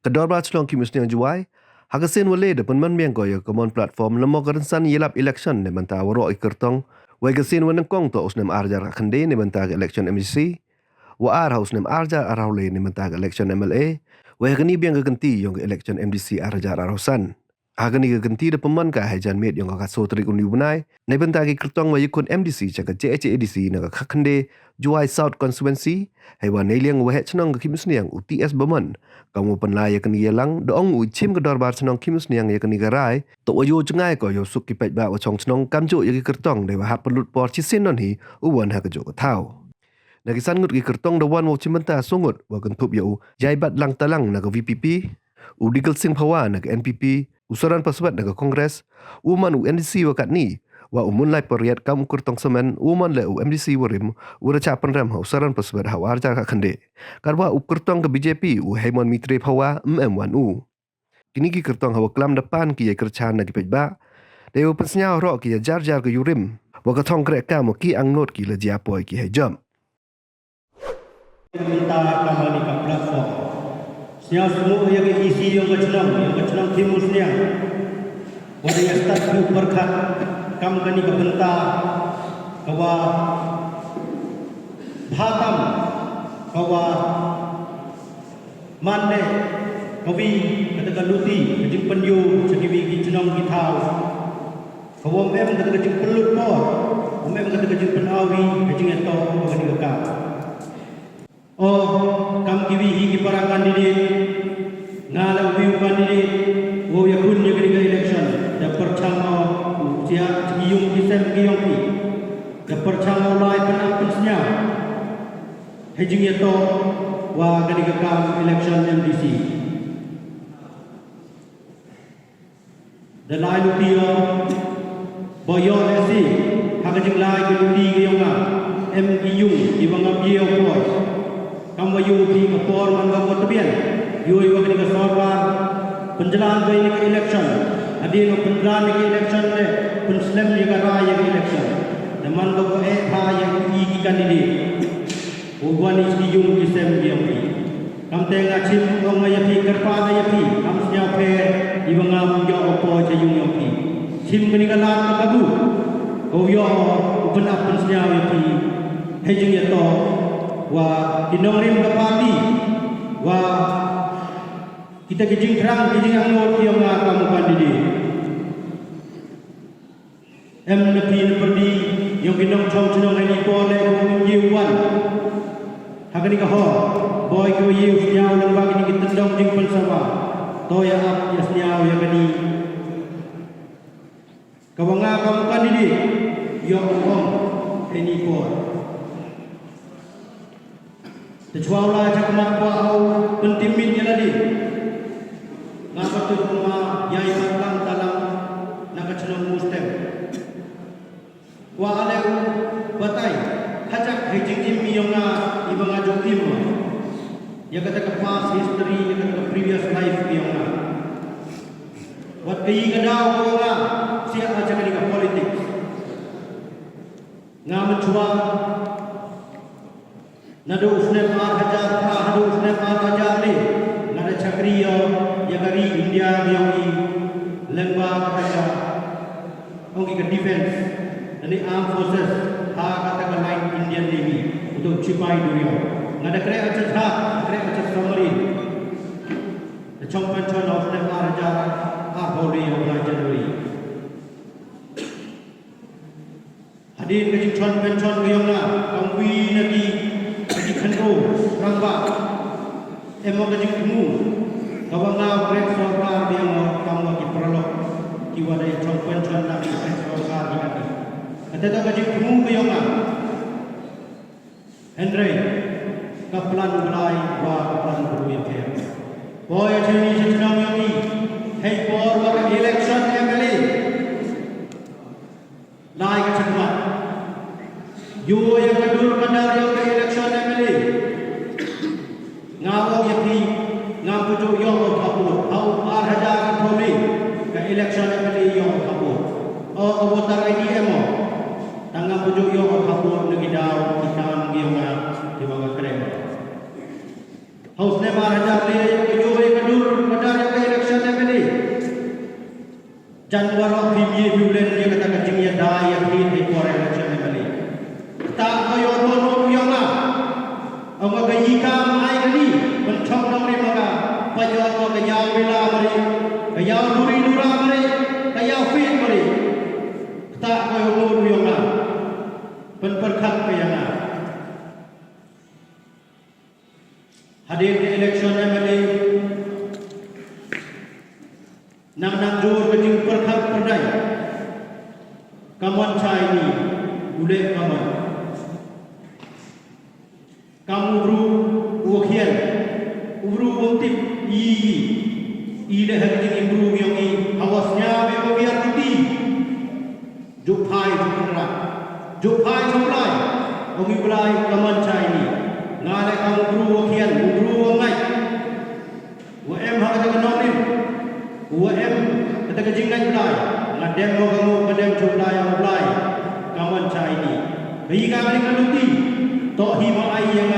Kedor Bachelong Khimusniang Jowai, hagasin wale depan man miang goyo komon platform lemo kerensan yelap election ne banta waro kyrtong, wagasin wanengkong to usnem arjar khande ne banta election MDC, wa ar usnem arjar araule ne banta election MLA, wagani biang ganti yung election MDC arjar arausan. Agani ganti de peman ka hajan met yung kaso trik uni bunai, ne banta kyrtong wa yukun MDC chaka CHADC na khande Jowai South constituency, haiwan neliang wa hechnong Khimusniang UTS baman. Kamu penlaya kini yelang doong uchim kedor bar senong Khimusniang ya kini garai to wayo cengai ko yo suk kipet ba wachong senong kamjo ya kyrtong de wa pelut por chisin non hi uwan ha kejo thau nagisan ngut kyrtong de wan wo chibynta sungut wa kentup yo jaibat lang talang na VPP udigal sing phawa na NPP usaran paswat na kongres uman MDC wa kat ni wa umun lai periat kam kyrtong semen uman le MDC warim ura chapan ram usaran paswat hawar ja ka khande karwa kyrtong ke BJP haimon mitre phawa MM1U kini kyrtong hawa klam depan ki kerchan na kipejba dewa pensnya ro ki jar ke yurim wa ka thong krek ka mo ki angnot ki la ja poi ki hejam minta kembali ke platform siang semua yang isi yang kecil Khimusniang wada yang start berkat kam kani kebenta kawa bhatam kawa mande kawi kata luti kejing penyu segiwi kicenong kitau kawa mem kata kejing pelut por mem kata kejing penawi kejing eto kani kekal oh kam kiwi hi parangan diri ngalau biu kan diri wo yakun ye kani election da perchang sia giyong kisem giyong pi da perchang lai penapusnya hejing eto wa kani kekal election MDC da lai lutio boyo lesi hagajing lai ke luti giyong na giyong ibang abiyo ko kam wayu pi ke por man ga tebian yoi wa kani ka sorwa penjelan ke election adino penjelan ke election le penslem ni ka raya ke election teman ko tha yang ki kandidat ugwani giyong kisem giyong pi kam tenga chim ong maya pi kerpa na pi am snya pe ibang am yo opo che yung pi chim kani ka lat ka kabu ko yo upen ap snya pi hejing yeto wa kinongrim ka parti wa kita kijing kerang kijing angot yang kamu kandidi MDP perdi yang kinong chong chinong ini ko le ko yiwan hakani ka ho boy ko yiw nyaw lang bagi ni kitendong jing pensawa to ya ap ya nyaw ya kani kawanga kamu kandidi yo ong ini ko Tecuala cakap ko au pentimit ya ladi ngapa tu rumah yai matang dalam nakacunong mustem wa ale batai hajak hejing imi yang na ibang ajong timo ya kata ke past history ya kata ke previous life yang na wat kayi kadaw ko nga siya aja kani ka politics nga mencuba nado usne par hajar tha hado usne par hajar ni nada chakriyo ya kari India diangi lengba kata ongi ke defense dari armed forces ha kata ke light Indian Navy untuk cipai dunia nada kre acha tha kre acha submarine the chongpan chon usne par hajar ha bori ya January hadin ke chon pen chon giyong na kamwi nagi khandro rangba emo ka jingmu kawanga brek sorkar dia mo kamu ki prolog ki wada chongpen chon na ki sorkar ki ati atata ka jingmu kayonga Andre kaplan ulai wa kaplan buya ke boy chini chitnam yogi hey por wa election MLA lai ka chakma yo ya kadur kadar yo election MLA ngawo yapi ngapu jo yo kapur au ar hajar tholi ka election MLA yo kapur o voter ID emo tangam pujo yo kapur negidaw kitam giyonga di bawah krema haus ne mar hajar le yo kadur Janwaro PBA Bulan dia kata kecingnya daya di ekor election kali. Tak kaya dono yang lah. Orang gayika mai kali mencong dong ni maka payo kaya wela mari, kaya luri lura mari, kaya fit mari. Tak kaya dono yang lah. Perkat kaya lah. Hadir di election MLA nang jor kecing perkat perdai kamuan cai ni boleh kamu bru ukian bru untip i dah hari bru yang ni awasnya memang biar putih jupai jumlah jupai jumlah orang belai kamuan cai ni ngalai kamu bru ukian bru wangai WM hak ada kenalin WM kata kejingan belai ngadem kamu kadem jumlah yang belai kawan cai ni bagi kami keluti tok hima ai yang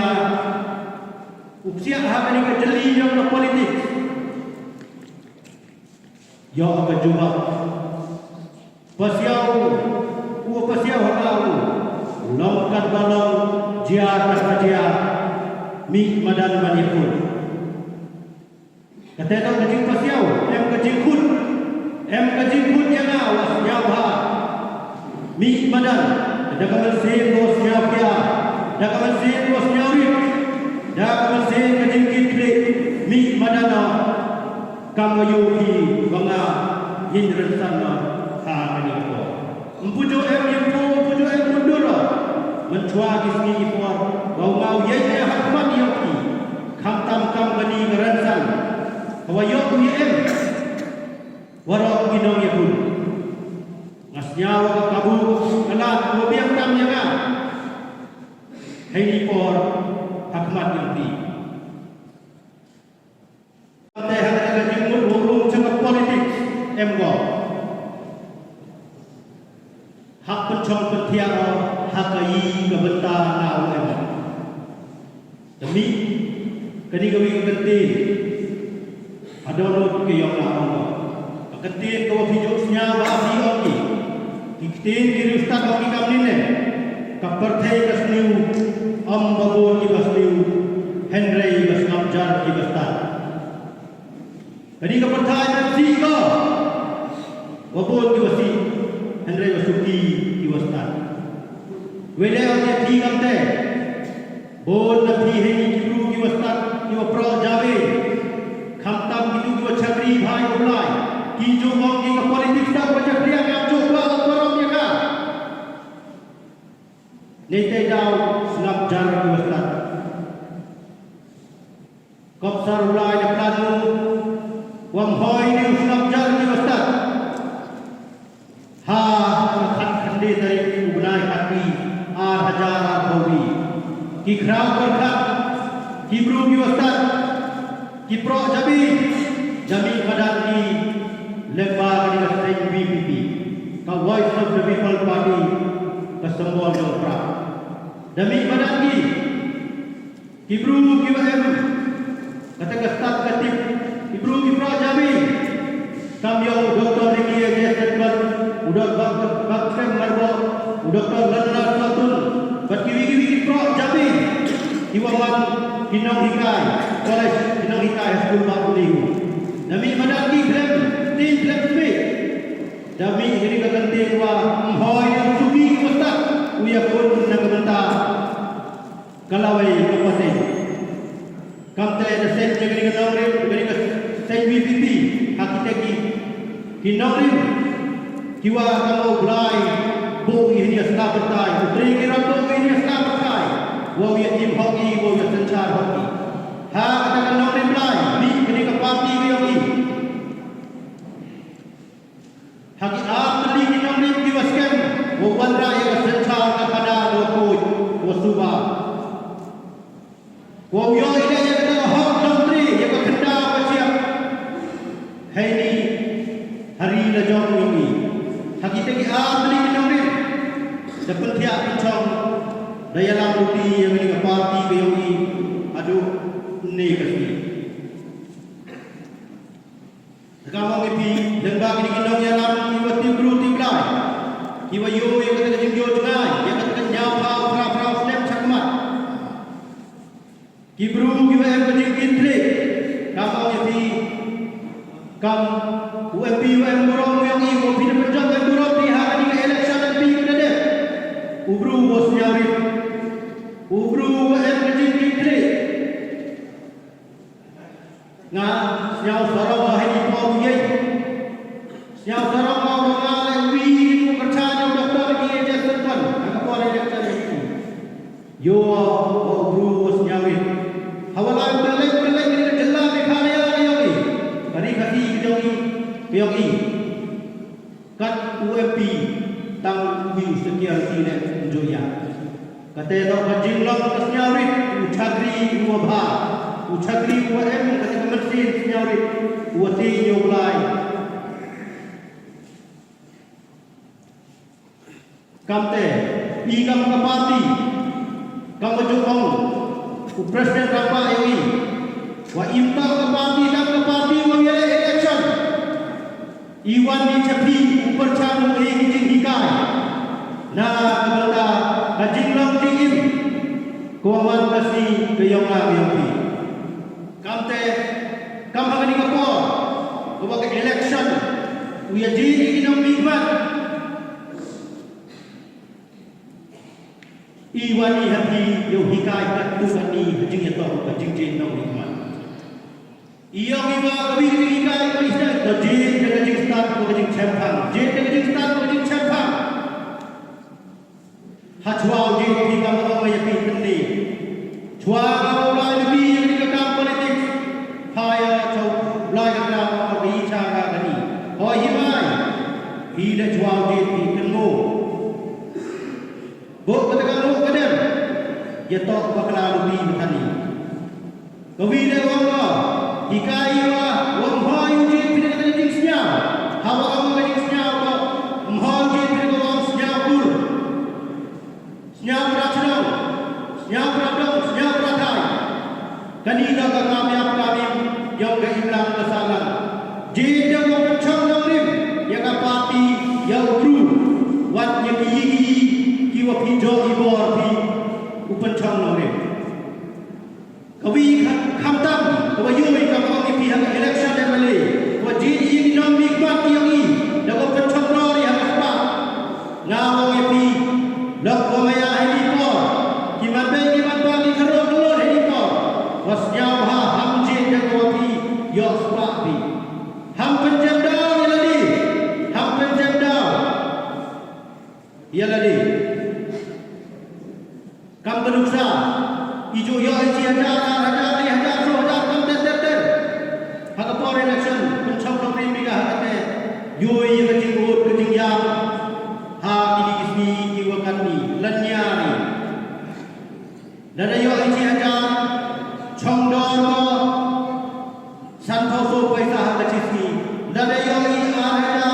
usia hak ni kejeli yang politik yo ke jumlah pasiau pasiau hakau longkat balong jiar kerja mi madan manipur kata tak kecing pasiau em kecing khut yang awas nyawa mi madan dah kamu sen bos nyawia dah kamu sen bos nyawri dah kamu sen kecing kitli mi madana kamu yuki banga hindran sana ha ni ko empujo em yimpo empujo em mundura mencua kisni ipor bau ye hakman yuki kam tam kam bani garansan kawayok ni em warok ginong yakun ngasnyawa kabu kalat mobiang tam yang hei por hakmat yuki teh ada jimut hukum cengak politik em go hak pencong petiara hak ai kebenta nau em demi kini kami kenti ada orang ke yang lama kenti kau hidupnya bahagia lagi kenti diri ustaz kami kami ni kaperthai kasniu babon ki basniu Henry basnamjar ki bastan kini kaperthai nasi ko babon ki basi Henry basuki ki bastan wele ate thi kamte bon na thi he ki guru ki bastan ki pro jawe khamtam gitu ki chakri bhai ulai ki jo mong ki politik sta ko chakri ang jo la korom ya ka nete dau snap jar ki bastan kopsar ulai na planu wam hoi ni snap jar ki bastan ha khat khande dari ulai kati ar hajar bhawi ki khrau berkat ki bru ki bastan ki pro jami madan ki lembar di stage BPP ka voice of the people party ka sembol yang pra demi madan ki bru ki em kata ka start katip ki bru ki pro jami kamyo doktor ni ye setbat udah bak sem marbo doktor lana satun batkiwi ki pro jami iwaman kinong hikai college kinong hikai school baru liu demi madan ki grem tin grem spe demi ini ka ganti wa hoi yang suki kosta uya pun na kebenta kalawai kapate kamte da sen jegri ka nongre jegri ka sen BPP hakite kinong rim kiwa kamo blai bo ini asna bertai utri kira bo ini asna bertai wo ye tim hoki wo ye senchar hoki ha kata kanong rim blai ni kini ka parti yo ni haki beli kinong rim ki waskem wo bandra ye senchar ka pada do koi wo suba wo yo ide ye kata hok menteri ye ka khenda ka siap hai ni hari la jong ni haki te ki beli kinong rim dapat tiap pincong daya lambuti yang ini parti ke yang ini aduh ni kasi kamu ngepi lembag ni kinong yang lam Iwa yo yang kata jengyo jengai, yang kata nyau pau pra snap cakmat. Kibru kiwa em kajing intrik, kamang yang pi kam UMP UM borong yang iwo pi penjang yang borong di hari ini election dan pi kada deh. Ubru bos nyawrit, ubru em kajing intrik. Nga nyau sarang bahai di pau yai, nyau sarang mau mengalai wi kerjanya doktor di Jason Pan, aku boleh doktor itu. Yo ubru bos nyawrit. Hawalai belai ni jelas mekhalaya ni. Hari kati POI kat UMP tang view sekian sini Joya. Kata dah kajing long kesnyawrit uchagri uabha uchagri UM kata kemersin kesnyawrit uati nyoblai. Kamte igam kapati kam bajong Presiden Rapat ini, wa impal kepati dan kepati mengira election. Iwan di cepi percaya ini hikai. Nah, kepada kajing long tinggi, kawan kasih keyongan yang ini. Kamte, kam akan dikapor, kepada election. Uya jadi kita mikmat. Iwani hati yo hikai kat tuani kajing yato kajing jin nong nikmat. Iyo iwa kawi hikai ko isna kajing kajing start ko kajing champang. Jin kajing start ko kajing champang. Hachwao jin hika mo ma yapi tni. Chwa ko lai bi ni ka kam politik. Haya chau lai ka kam ko ri cha ka kani. Ho himai. Hi da chwao jin hi kengo. Bok katakan lu kadem, ya tok bakal lebih bertani. Kawi le wong lo, hikai wa wong hoy uji pindah kata jing senyap. Hawa kamu kajing senyap ko, mhoy uji pindah ko wong senyap pur. Senyap beracunong, senyap beradong, senyap beratai. Kanina ka kami yang kailang kesalan. Jin yang wong kencang nangrim, yang kapati, yang ubru, wat yang gigi. Kiwa pinjau ibor pi upan chang nore. Kawi khamtam, kawa yui kawa pi hak election dan malay. Kawa jini nom mikmat yang i, dak upan chang nore hak apa? Ngawang pi, dak komaya hedi por. Kiman bagi karo hedi por. Was nyau ha ham jin dak kawa pi yok spa pi. Ham penjam dau yaladi, ham penjam dau. Yaladi. Kam benuksa, ijo yo isi hajar kam ter. Hak por election, pencang kam ni mega hak te. Yo ye kecing road kecing yam. Ha ini ismi iwakan ni, lanya ni. Dada yo isi hajar, chong dor ko. San thau so paisa hak kecing ni. Dada yo isi hajar,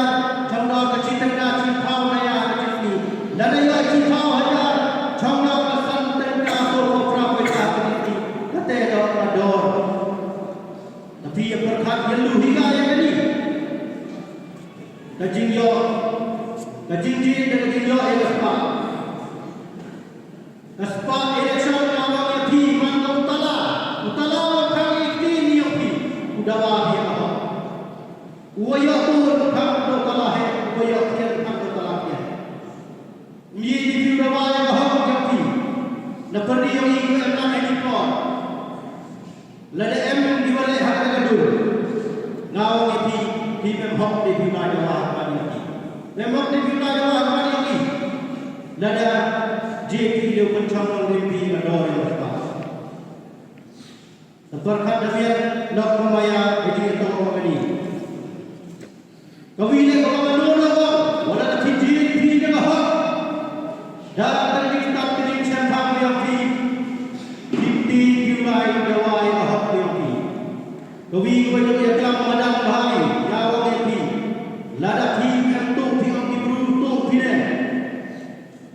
chong dor kecing tengah cing thau maya kecing ni. Dada yo isi thau hajar, chong dor tapi yang berkat yelu hingga yang ini kajing yo kajing jin dan kajing yo yang aspa election awak yang pi man utala kang ikti ni yang pi udawa dia apa uaya pun kang utala hai uaya kian kang utala dia ni di udawa yang yang pi na perdi yang ikut enam ini kau lada em diwale hak kadul ngau iti di memhok di wilayah kami ini memhok di wilayah kami ini lada JP dia pencang limpi ador yang besar terberkat demian nak memaya itu tahu ini kawile kau menurut kau wala JP dia hak dah terjadi tak terjadi sembang yang di wilayah Jowai Kawi wajib yang telah memadam bahaya Jawab yang lada tim yang tung tiang di beruntung pilih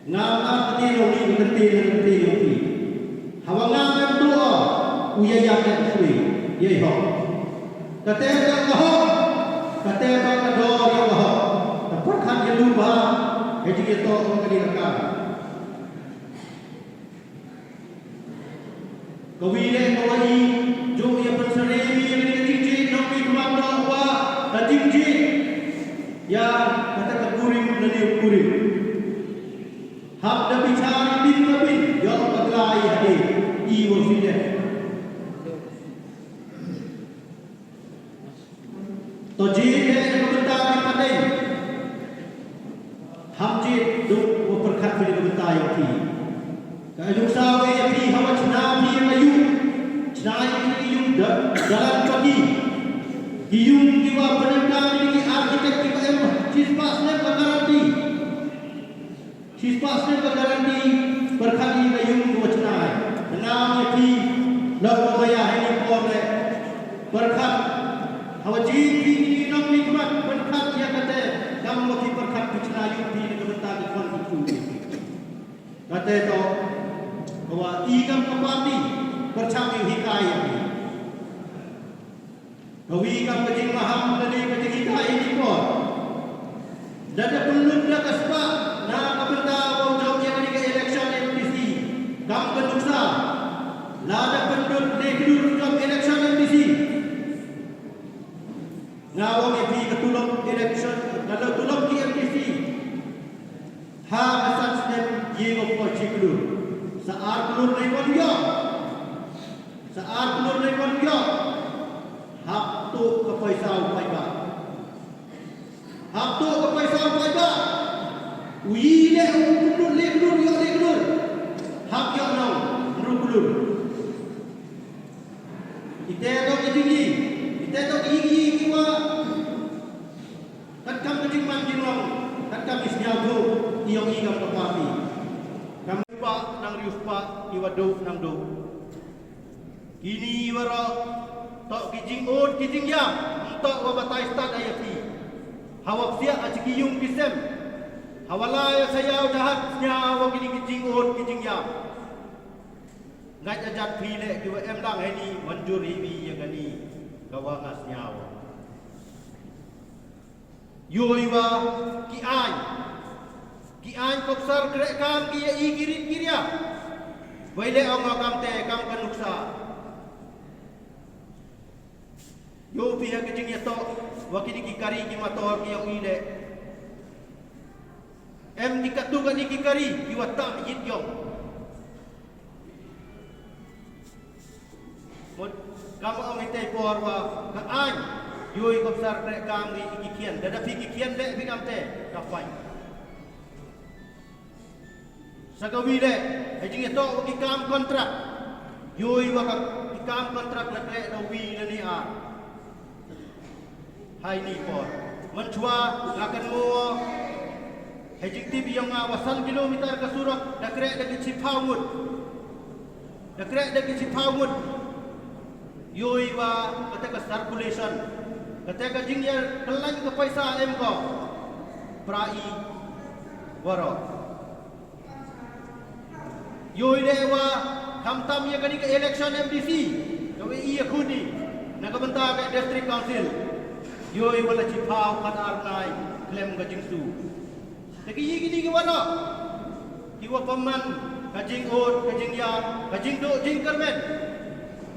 ngam ketir yang ketir hawa ngam yang tua uya yang sui ye ho kata yang ho kata yang kador yang ho terperkat yang lupa hejing itu orang kedirakan. Kawile kawai jo ia penseremi yang dijinjit nopi kemana wa dijinjit ya kata keburim dan kurim. Hak dah bicara bin kabin yang berlai hadir iwo sudah. Tojit yang kebentar di paten. Hamjit duk berkat pada kebentar yang ti. Kalau sawe yang ti hawa cenami yang ayu. Cenami yang jalan pagi. Giyung jiwa penentang ini arsitek tiba cispasnya bergaranti. Cispasnya bergaranti berkat ini giyung jiwa cenai. Tenang yang ti nak membayar ini boleh berkat hawa jiwa ini nak nikmat berkat yang kata kamu mesti berkat bicara yupi di kebentar di konflik itu. Kata itu bahwa igam kepati percaya hikayat ini. Kawi igam kecing maham dari kecing hikayat ini pun. Dan ada belum dah kesebab nak kebentar jawab yang ada election MDC. Kamu penduksa. Lada penduduk negeri jawab election MDC. Ngawang MP ketulung election kalau tulung di MDC ha asal sedem ye opo ciklu saat kelur lekon yo saat kelur lekon yo hak tu ke paisa upai ba hak tu ke paisa upai ba ui le kelur leklur yo leklur hak yo nau nrukulur ite to gigi ite to gigi kiwa Takkan kecing manjinong, takkan isnyago iyong igam kapati. Kami pak nang rius pak iwadok nang do. Kini wara tok kijing od kijing yam, tok wabatai stad ayati. Hawak siak acikiyung kisem. Hawalaya sayau jahat nyawa kini kijing od kijing yam. Ngat ajat pile kiwa emlang heni manjur hibi yang gani kawangas nyawa. Yoiwa kian kopsar kerekam kia igirit kiria waile ong kamte kam kanuksa yo pihak kecing ya to wakini kikari ki motor ki yang ile dikatu kan kikari kiwata yit yong mod kamu amitai porwa kaan Yoi kopsar krek kami ikikian, dada pikikian dek bingam te kapai. Sagawi dek, hejing itu waki kam kontrak. Yoi waka ikam kontrak leklek nawi nani a. Hai ni por, mencua akan mua. Hejing tibi yang awasan kilometer ke surak, dakrek dek cipawut, dakrek dek cipawut. Yoi wa kata ke circulation. Ketika jingnya kelang ke paisa emko prai waro yoi dewa kamtam yang kani ke election MDC kami iya kudi nak bentar ke district council yoi wala cipau kat arnai klaim ke jingsu tapi gini ke waro kiwa paman kajing od kajing ya kajing do jing kermen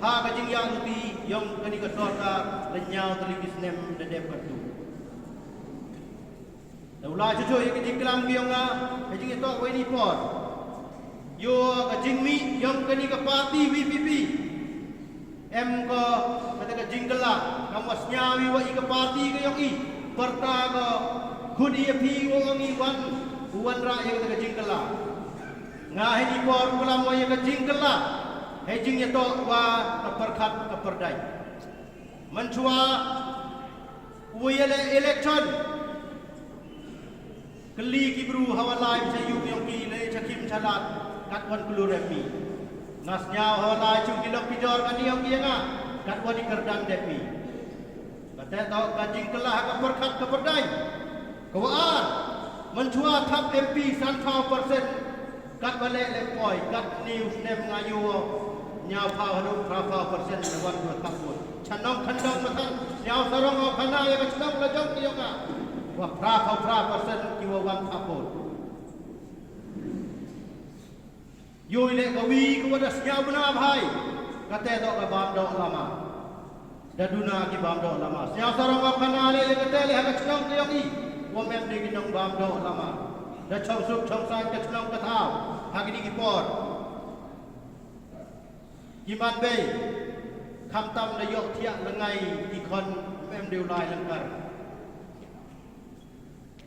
ha kajing yang uti yang kani ke sorta lenyau teligis nem dedep katu daula cucu yang kajing kelam ki yang kajing itu wani por yo kajing mi yang kani ke parti VPP em ko kata kajing gela kamu snyawi wa ke parti ke yang i perta ko khudi pi wo ngi wan ra yang kata kajing gela ngah ni por kulam wa yang kajing gela hejing itu wa keperkat keperdai mencua wiyale election keli kibru hawalai bisa yuk yang ki le cakim calat katwan kuluremi nasnya hawalai cum kilok pijor kan yang ki nga katwan di kerdan depi kata tau kajing kelah keperkat keperdai kawaan mencua tap MP 100% kat balik lepoi kat news nem ngayu nyau pau hadu berapa persen lawan 2 tahun canong kandang matan nyau sarong au kana ya canong lajong ki yoga wa berapa persen ki wa 1 tahun Yoi lek kawi kepada senyap benar bahai. Kata tok ke bam dok lama. Daduna ki bam dok lama. Siapa sarang bam kana le kata le hak celong ke yogi. Wa mem ni kinong bam dok lama. Da chong sup chong san ke celong ke thau. Hak ni ki por. Ki man bei. Kham tam da yok thiak lengai ikon mem deu lai langkar.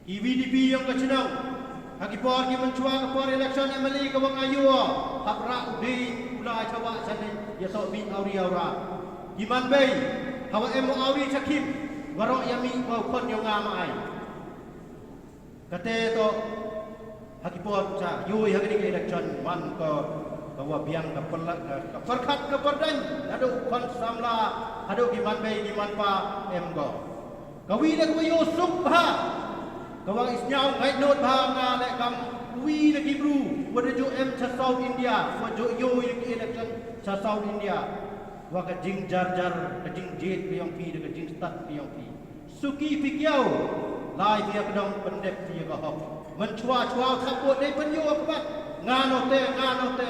Ki VDP yang ke celong. Hagi por ki mencua ke por election MLA ke wang ayu hak ra di ulai cawa sane ya so bi auri aura iman bei hawa emo auri sakim warok yami bau kon yo ngamai kate to hagi por cha yui hagi ni election man ko bahwa biang ke perkat ke perdan adu kon samla adu iman bei iman pa em go kawi le ko yo sup ha Kawang isnyau ngai not bahana le kam wi lagi bru wada jo em cha South India wa jo yo lagi election cha South India wa ka jing jar jar ka jing jet ke yang pi de ka jing start ke yang pi suki pikiau lai dia kedong pendep dia ka hok menchua chua thapot dei pen yo abat ngano te ngano te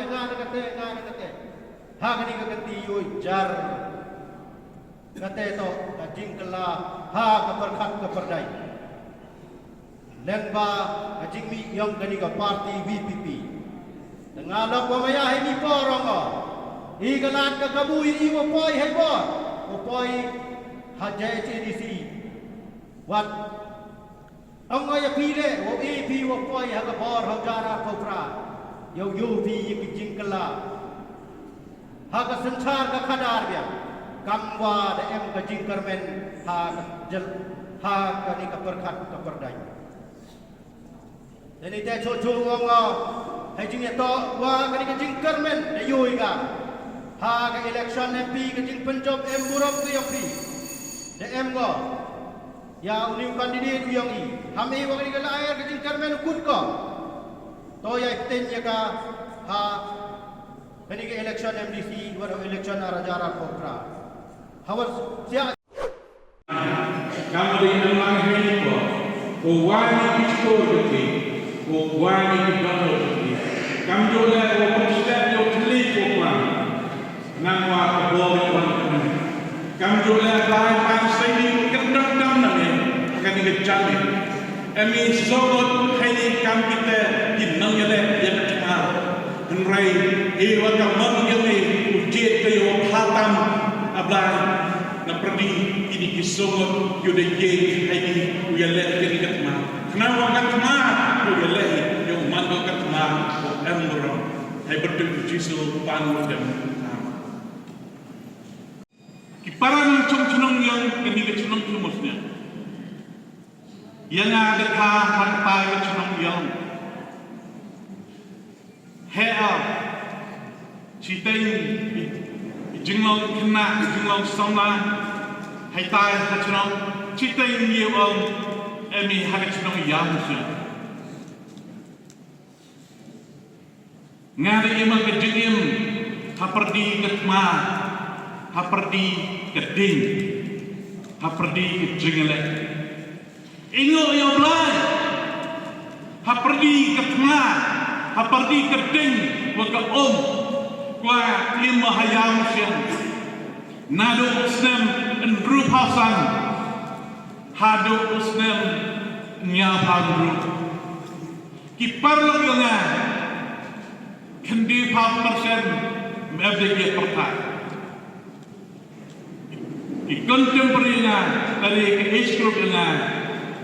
ha ka ni ka kati yo jar kate to ka jing kala ha ka perkhat ka perdai Lengba kajing mi yang kani ka parti VPP. Tengah lok wa maya hai ni porong ko. I galat ka kabu i wo poi hai bo. Wo poi hajai MDC. Wat ang ya pi le wo EP wo poi ha ka bor ha jara kopra. Yo yo pi ki jing kala. Ha ka sanchar ka khadar bia. Kamwa da em ka jing karmen ha jel ha kani ka perkhat ka perdai. Dan itu cucu orang hai jing to wa kani ka jing kermen de yoi ka ha ka election MP ka jing penjob em burok tu yang pi de em go ya uni kandidat yang i hami wa kani ka lair ka jing kermen kut ko to ya ten ya ka ha kani ka election MDC wa election arajara kokra hawas sia Kamari amang heni ko o wani kisko de o wani ki dono ki kam jo la o step yo tli ko kwa nang wa ko bo ko kam jo la lai pan sai ni ko dam dam na me kan ni jami emi so hai kam kita ki nang ya le ya ka han rai e wa ka mang ya me u je ke yo phatam ablan na pradi ini ki so yo de je hai ni u ya le ke ni ka ma kenapa kan ma yo le yo man ko ka ma o emro hai bertu jisu panu dem ki parang chung chunong yang kini ke chunong Khimusniang yang ada ka harta ke chunong yang hea chitain jinglong kena jinglong samla hai tai ka chunong chitain yeu emi ha ka chunong yang su ngada imang ke jingim haperdi ketma haperdi keding haperdi jingele ingo yo blai haperdi ketma haperdi keding wa ka kwa lima hayam sian nado usnem en group hausan hado usnem nya pagru ki parlo yo nga kendi 5% MDC pertai ki contemporary nga dari ke age group nga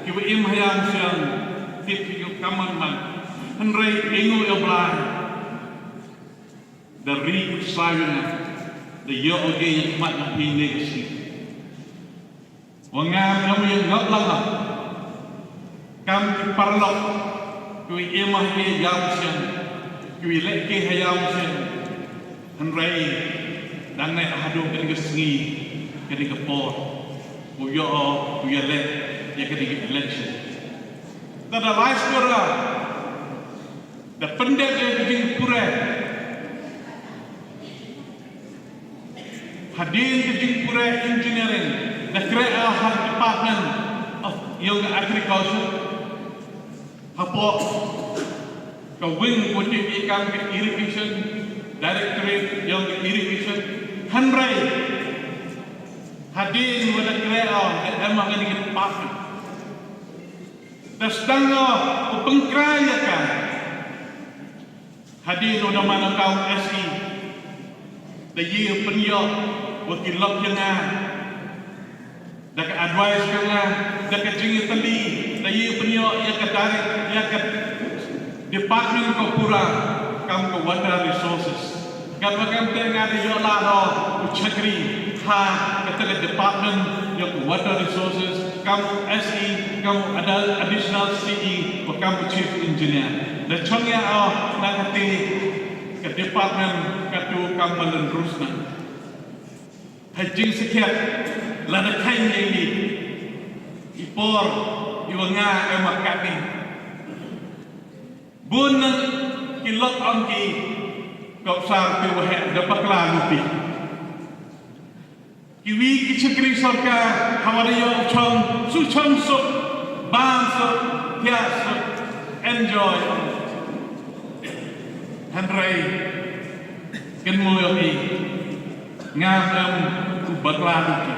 ki wa im hayam sian tip yo kaman man henry ingo yo blai dari sayuna the yo oge mat na pinegasi wangam kami ngot lama kam ki parlo ki im hayam sian ki le ke hayam sian henry dan ne hadu ke ngi ke ke por o yo o ya le ya ke election da life kora da pendek ke jing pura hadin ke jing pura engineering the create a department of yoga agriculture hapo wing wajib ikan ke irrigation, directorate yang ke irrigation, hanrai hadin wala kreo emang ini kita pasang. Dasdanga upengkraya kan hadin udah mana kau SI, dayi penyok wakilok jangan, dak advice jangan, dak jingi tali, dayi penyok yang kedarik yang ke Department ko pura kam ko water resources. Kapag tengah ada yola ro uchakri ha kata department yang water resources kam SE kam ada additional CE ko kam chief engineer. Da chongya na kati ke department katu kam malan rusna. Hajing sekiat lada kain ini ipor iwanga emak kami. Bunang kilok angki kau sar tu wahai dapat lalu pi. Kiwi kicikri sarkar hawariyo chong su chong sok bang sok tias sok enjoy. Henry kenmoyoki ngam ubat lalu pi.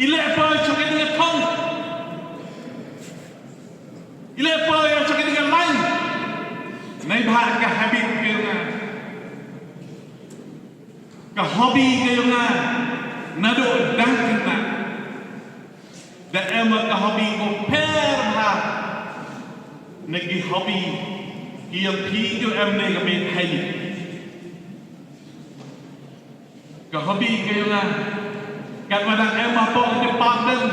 Ile apa cakap dengan tong? Ile apa yang cakap dengan lain? Naik bahag ka habit kayo nga. Ka hobby kayo nga. Nado dangkin na. Da ema ka hobby ko per bahag. Nagi hobby. Iyang piyo emne kami hay. Ka hobby kayo nga. Kat madang ema po ang department.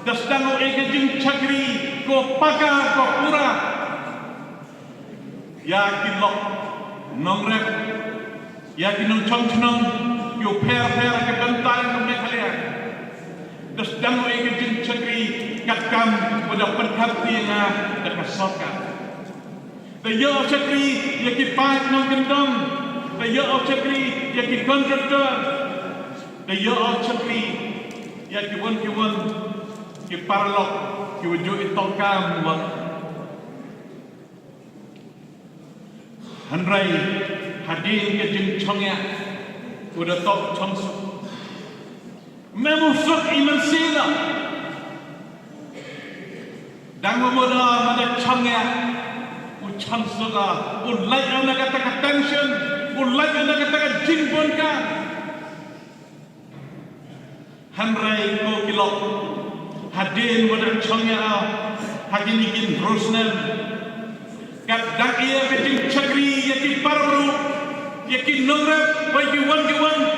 Dasdang o ekajing chakri ko paka ko pura. Ya kilok nongrep ya kinong chongchnong yo per ke bantay ng mekhalian das damo ay gajin chakri katkam wala pankhapti nga nakasoka the yo chakri ya ki pipe ng gandong the yo chakri ya ki contractor the yo chakri ya ki one ki parlok ki wujud itongkam wang Hanrai hadin ke jing chongya udah tok chongsu memusuk iman sila dangu moda mada chongya u chongsu ga u lai ana kata tension u lai ana kata jingbon ka Hanrai ko kilok hadin wada chongya hadin ikin rosnel kat dak ia kecing chakri yaki parru yaki nongrep wagi wan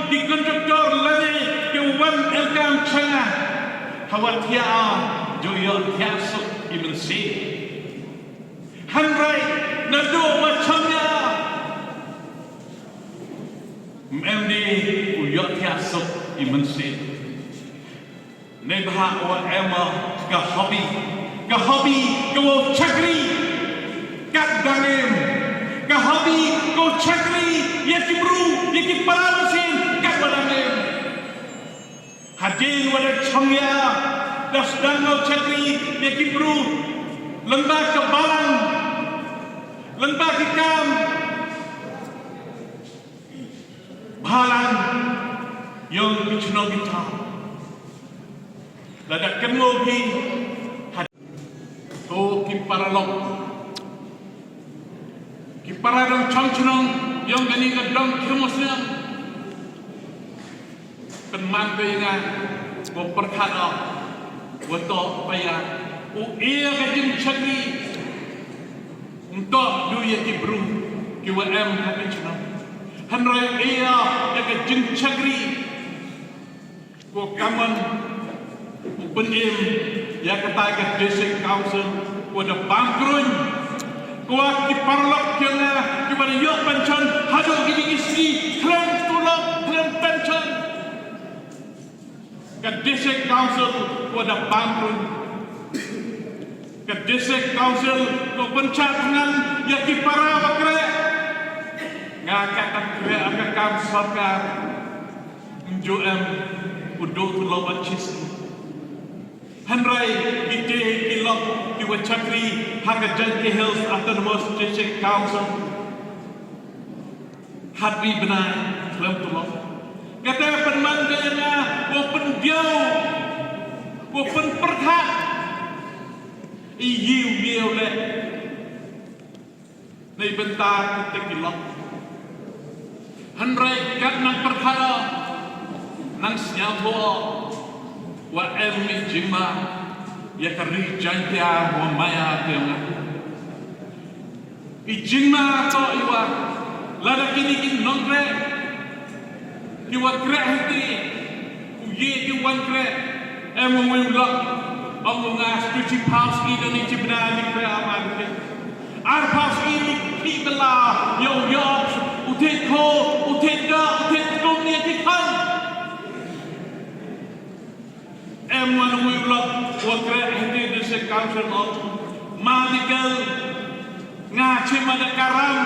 di kontraktor lane ke wan elkam changa hawat ya joyo tiaso imen si hanrai nado macamnya MD uyo tiaso imen si nebha wa ema ka hobby ka wo chakri kat dangem ka hobby ko chakri yaki bru yaki parasin kat dangem hadin wala chongya das dango chakri yaki bru lembah ke balang lembah ke kam balang yang bichno kita lada kemogi to ki paralok Kiparadang chongchunong yang gani kadang Khimusniang penmantu yang memperkata untuk payah ia kajin chakri untuk duya kibru kiwa kami chunong hanrai ia kajin chakri ko kaman penim ya kata ke district council ko da bangkrun kuat kiparlok kena kepada yok pension hadok gini isi klaim tolak klaim pension ke district council kepada bangkrut ke district council ke pencatangan ya kipara bakre ngakak kre akakam sarkar njoem udo tulawat chisi Handrai ite kilok iwa chakri Hagajanki Hills Autonomous District Council. Hadwi benai lem tulok. Kata penmangganya open biau, open perkat. Iu biau le. Nei bentar kita kilok. Handrai kat nang perkara nang senyawa wa elmi jima ya kari jantia wa maya keunga. Ijima to iwa lada kini kin nongre iwa kre hati uye ki wan kre emu wulak omunga stuchi paus ida ni cibna ni kre aman ke ar paus ini ki bela yo utet ko utet kong ni ki kan emu wulak wa kre hati de se council of medical ngaci mana karam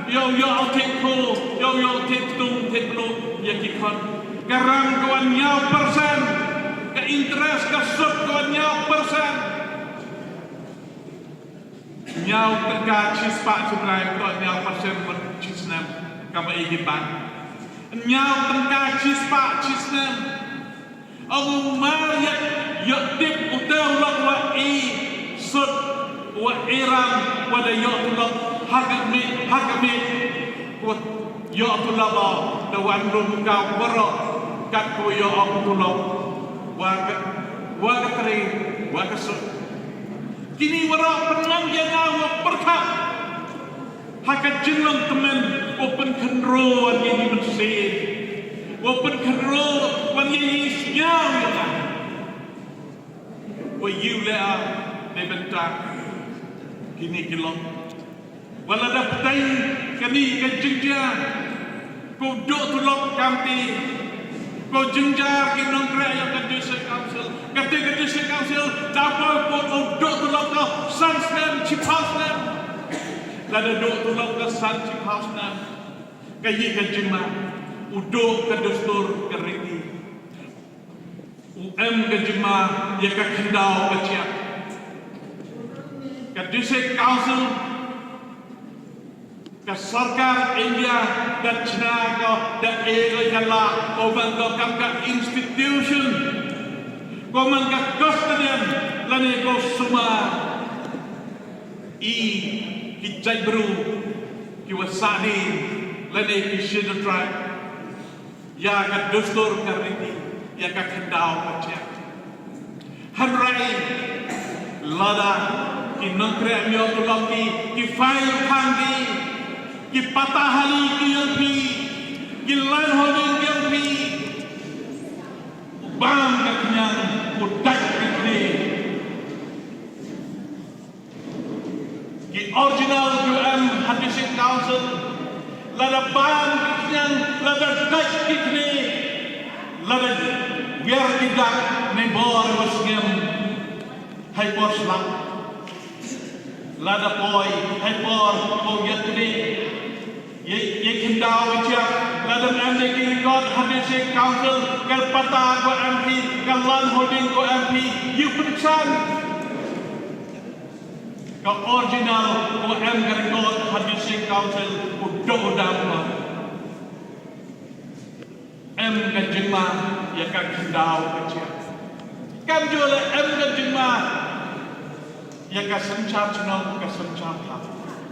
yo utet ko yo utet tung utet lo ya ki kan karam kawan nyau persen ke interest ke sub kawan nyau persen nyau tengah cispak sebenarnya kawan nyau persen cisnam kama ihiban nyau tengah cispak cisnam aku mar ya tip udah lak wa sud wa iram wa da yo tulak hakami wa yo tulak da wan rum ka waro kat ko yo tulak wa katri wa kasut kini waro penang yana wa perkat hakat jinlang temen open control yang dimensin open control wan yang siang yana wa you la de bentak kini kilong wala daptai kani kejengja ko do tulok kamti ko jengja kinong kre yang kadise council kadise council dapat ko do tulok ko sansnem chipasnem lada do tulok ko san chipasnem kayi kejema udo kadustur keriti kejema ya kakendau keciak District Council ke sarkar India dan China dan Eropa ko kamka institution ko mangka custodian lani ko semua kijai baru kiwasani lani kishin tribe ya ka dustur kariti ya ka kendau kacak hanrai lada ki nongkre myo tulaki ki file khandi ki patahali ki yelpi ki line holding yelpi bang kaknyang udak kini ki original UM District Council lada bang kaknyang lada dak kini lada biar tidak nebor wasngem hai bos lang lada boy hai por ko yatni ye kindau chia lada MDC god MDC council kal pata ko MP kal lan holding ko MP you perchan ka original ko M god MDC council udo dam M ka jima ya ka kindau chia kam jole M ka jima yang kesencar channel kesencar tak.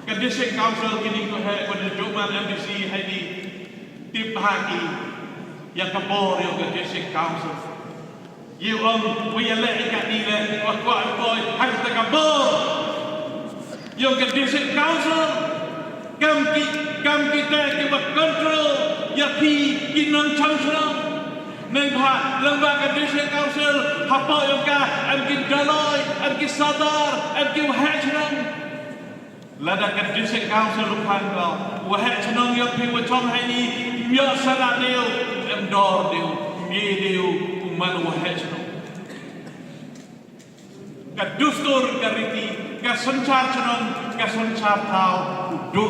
Ke district council kini ko hai pada joman MDC hai di tip haki yang kebor yang ke district council. You we elect kat ni le wa boy hai ta kebor. Yang ke district council kam kita ke control ya ki non channel. Nemha lembaga district council apa yang ka amkin dalai amkin sadar amkin wahajran lada ka district council lupan ko wahajran yang pi wachong hani mya sala deu emdor deu ngi deu uman wahajran ka dustur kariti ka sancar chanon ka sancar tau udu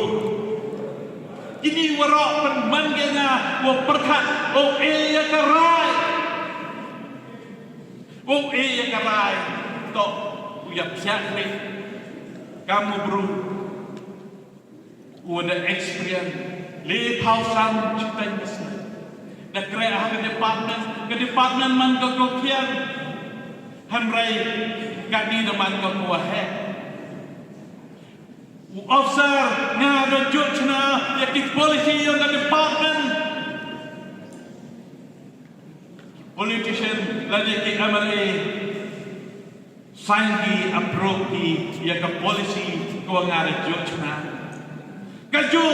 ini warok penmangganya wa perkat o elia karai Kung iya karay, to uyap siakli, kamu bro, udah experience, li pausan cita nisna, dah kira ke department man kekokian, hanrai kadi deman kekohe, officer ngada jujna, yakit polisi yang ke department. Politician lagi ke MLA sangi approve ki ya ke polisi ko ngare jokna kaju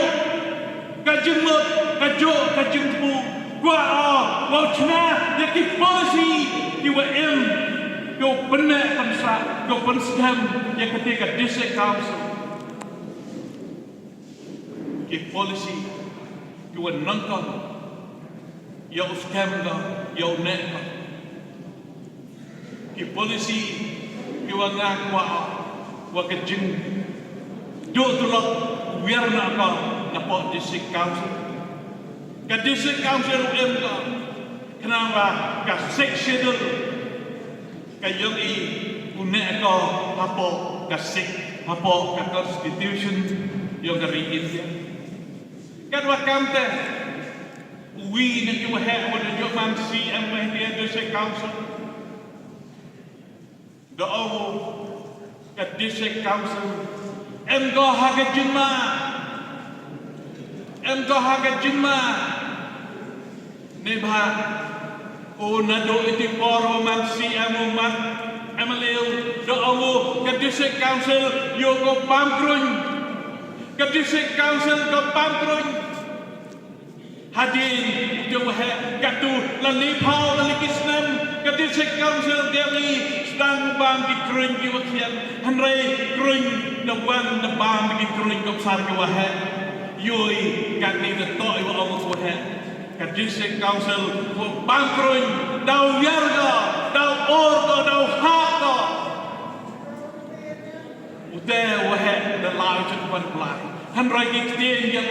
kajimut kaju kajimpu gua wachna ya ke polisi ki wa ko benar pensa ko penskam ya ketika district council ki polisi ki wa nangkon ya uskam ya unek ki polisi ki wa ngakwa wa kejing do tulok Wyrta ka na po district council ka district council ka kenapa ka section ka yung unek ka hapo ka sik hapo ka constitution yung gariin dia kan wa kamte we that you have with the Jowai South and with the MDC council, the district council, em go hagajinma, nebha o nado iti poro man si amumat amalil the district council yo go pamkrun, the district council go pamkrun. Hadin Jowai katu lali pau lali kisnam kati district council dari sedang bang di kering di wakian hanrai kering the one the bang di kering kau sar Jowai yoi kati the toy wa Allah Jowai kati district council ko bang kering dau Wyrta dau ordo dau hako udah Jowai the life of one blind hanrai kiti yang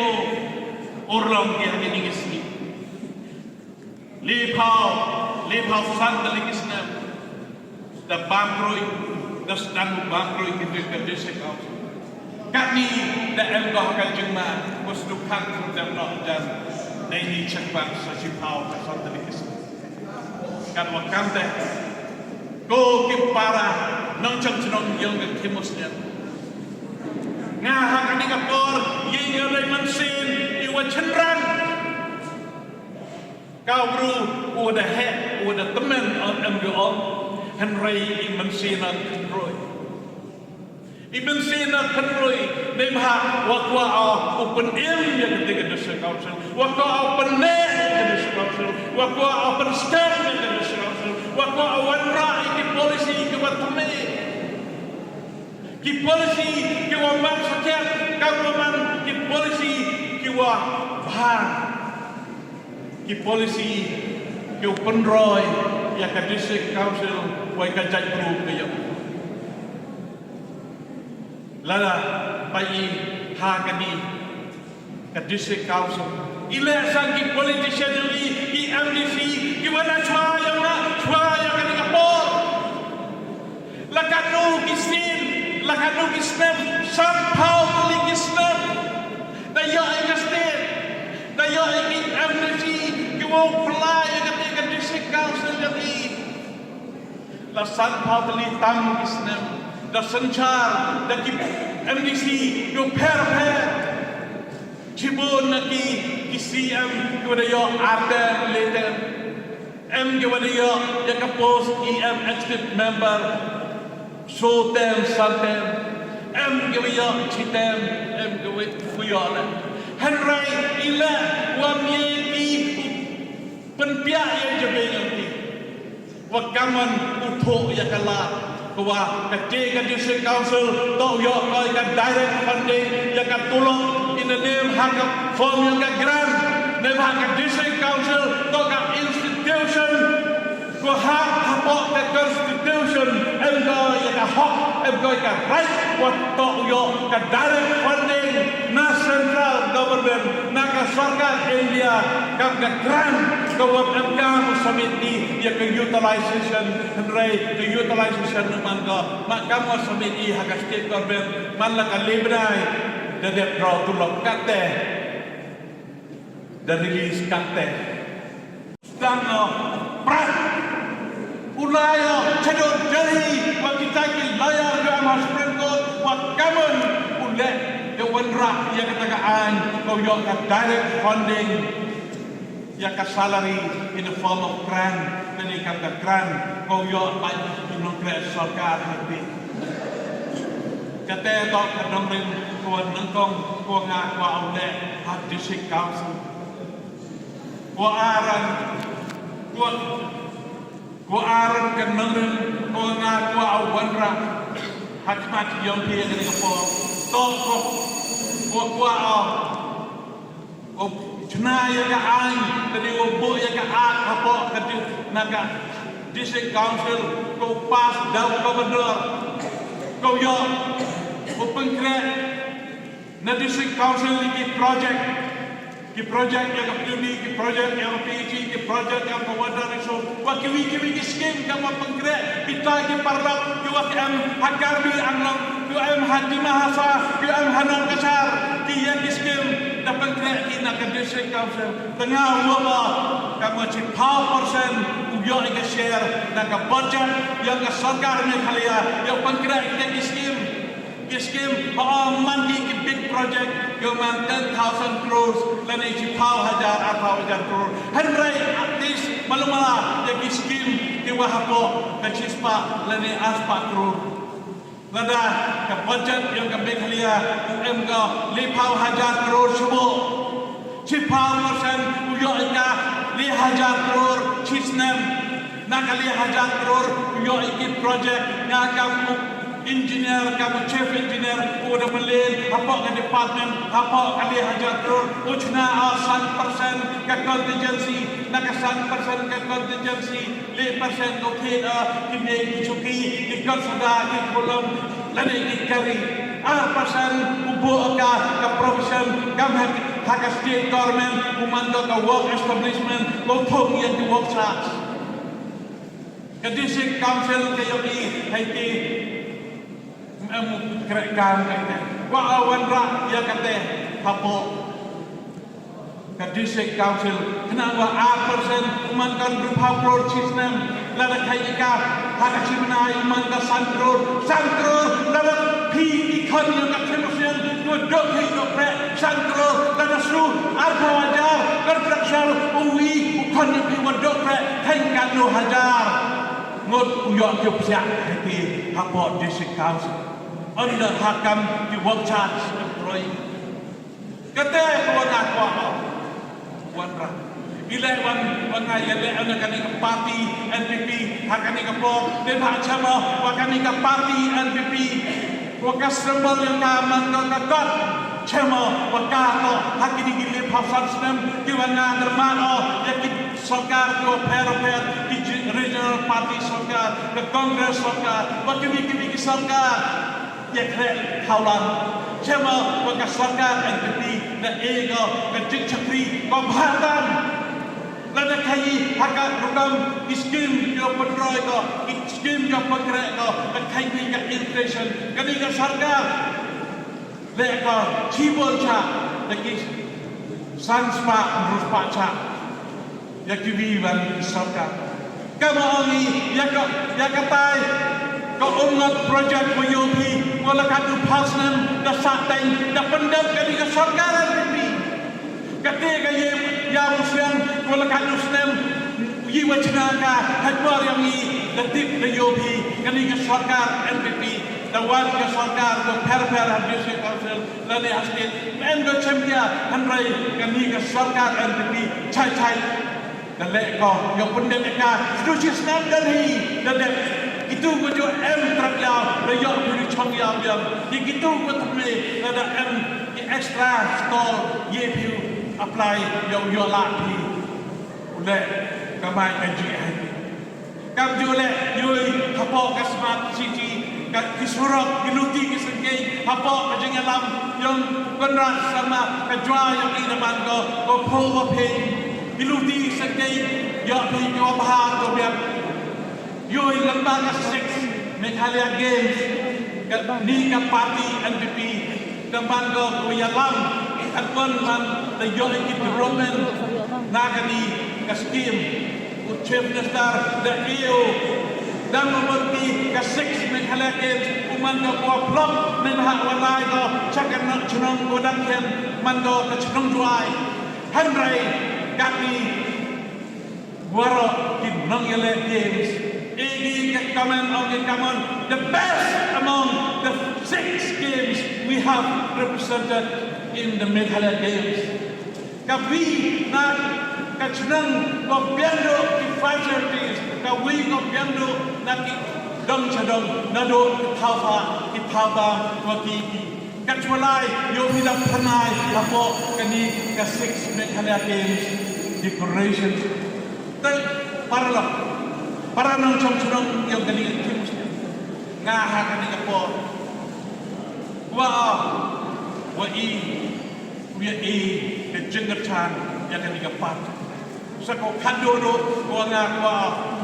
orang yang ini kisni, lepau san dari kisna, dah bangkroi, dah sedang bangkroi kita district council. Kami dah elgoh kajengma, musdukan sudah nak jam, ini cekpan sasipau san dari kisna. Kan wakam deh, go kipara, nang cenong yang Khimusniang. Ngah kami kapor, yang ada mansin. Cenderang kau bro udah head udah teman MDO Henry Imensina Kenroy memha wakwa open area ketika district council wakwa open net ketika district council wakwa open stand ketika district council wakwa Wyrta iki polisi ke watme ki polisi ke waman sakian kau man ki polisi kiwa bahar ki polisi ki penroy ya ka district council wa ka jaj group ke yo lala pai ha kani ka district council ila sang ki politician ki MDC ki wala chwaya kani ka por la kanu ki sin somehow ki sin Daya ingastir, daya ingin MDC, kiwong fly ketika district council jadi. Lasan pautali tam isnem, da sanchar, da ki MDC, yo per, cibun naki kisi kewadayo ada later, kewadayo yang kapos executive member, show them something, kewadayo citem, kewadayo Henry ila wamyeki penpiak yang jebeng ti wakaman utho ya kala kwa ketika district council to yo koi ka direct funding ya ka tulong in the name hak form yang ka grant name hak district council to ka institution ko hak hapok ka constitution em ko ya ka hak em ko ka right what to yo ka direct funding na central government na ka sarkar India ka grant Kau MK submit ni dia ke utilization henry ke utilization man ko mak kamu submit i hak state government man la ka lebrai da dia draw tu lok kate da release kate stang prat ulaya chadot jari wa kita ki layar ga mas prengkot wa kamun ule de wanra ya katakaan kau yo ka direct funding ya ka salary in the form of grant dan ikam ka grant kau yo pa inongkre sarkar hati kate to kadang ring ko nangkong ko nga ko ule hat district council ko aran ko aran kadang ring ko nga ko awanra hat mat yong pi ni ko to ko Cina yang ke aing, tadi obo yang ke ak, apa kata naga district council, kau pas daun kau berdor, kau yo, open crack, na district council ini project yang kepilih, ki project yang PG, ki project yang kawasan resource, wah kiwi scheme kamu open crack, kita ki parlap, ki am hakarbi anglong, ki am hati mahasa, ki am hanan kasar, ki yang scheme. Dapat kena kita ke district council tengah wala kamu cipau persen uyo ika share dan ke budget yang ke sarkar ni khalia yang pengkira kita skim mandi ke big project yang man 10,000 crores lani cipau hajar crores henry at least malumala yang skim di wahapo ke cispa lani aspa crores Lada ke budget yang kami khalia UM ka 5,000 crore subo 10% uyo ika 5,000 crore chisnem nak 5,000 crore uyo iki project nga kamu engineer kamu chief engineer udah melil apa ke department apa ke 5,000 crore uchna 1% ke contingency nak 1% ke contingency 5% okey kini dicuki ikut sudah di kolom lani dikari 1% ubo ka provision kam hak state government umando ka work establishment ko thong yang di work charge ke district council ke yogi haiti kerekam kata wa awan ra ya kata hapo ke district council kenapa 1% umankan berupa pro system lada kayika hak chibynta umankan santro lada pi ikon yang kat Khimusniang duduk di pre santro lada su alfa wajar kerjaksal uwi ukon yang pi waduk pre hingga 2 hajar ngut uyok jupsiak hati hapo district council under hakam di work charge employee kata keluarga wanra ilai wan ngayale ana kani ka party NPP hakani ka po den ha chama wakani ka party NPP waka symbol yang kaman ka kat chama wakato hakini gile phasal snem kiwana dermano yakit sarkar ko per di regional party sarkar the congress sarkar wakini sarkar yakre haulan chama waka sarkar NPP na ego ka chakri ko bhatan lada kai haka rukam skim yo petroi ko skim yo penggerak ko kai ka inflation kani ka sarkar le ko chibol cha lagi sanspa ruspa cha ya kiwiwan sarkar kama oni ya katai ko ungat project moyopi wala kadu pasnan da satay da pendek kani ka sarkar NPP ketika ya muslim wala kadu snem yiwa chinaka hadwar yang ni detik de yobi kani ka sarkar NPP da wan ka sarkar ko per habis council lani asli men go champion hanrai kani ka sarkar NPP chai da le ko yo pendek ka stuji snem dalhi da itu bujuk M terakhir rakyat beri chong yang itu betul ada M extra store yepu apply yo lagi udah kamai kaji kam jule yoi kapok ke smart city ke surat diluti ke sengkei kapok ke jengalam yang benar sama ke jual yang ini man ko power pay Iluti sakay ya pi yo bahar to biar yo lembaga 6 Meghalaya Games ni ka party NPP kaman go kuyalam at man the yo ki development nagani ka scheme u chief minister the EU dan memerti ka 6 Meghalaya Games uman go plot men ha walai go chakan nak chnong godang ken man go ka chnong duai Henry kami waro di Nongyale Games. Ini kaman the best among the 6 games we have represented in the Meghalaya Games. Kami nak kacunang gobyerno di 5 cities. Kami gobyerno nak dong chadong nado itaba wati kacwalai yo tidak pernah apa kani ka 6 Meghalaya Games declarations tay para nang chong yung kani Khimusniang ngaha kani ka po wa i ke jengerchan ya kani ka pat sa ko kadodo ko nga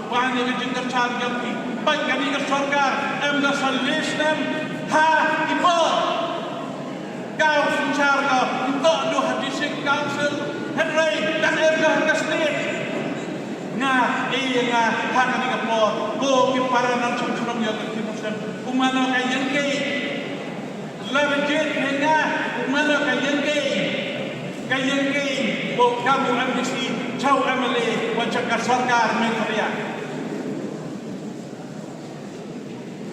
wa ni ke jengerchan yang i pai kani ka sarkar da salisnem ha ipo kau sincar kau untuk do hadisik council Henry dan erga ka state nga haka ni kapor ko ki para nang chong yo ki musan umano ka yengke lejet nga umano ka yengke bo kamu MDC chau MLA wajak sarkar Meghalaya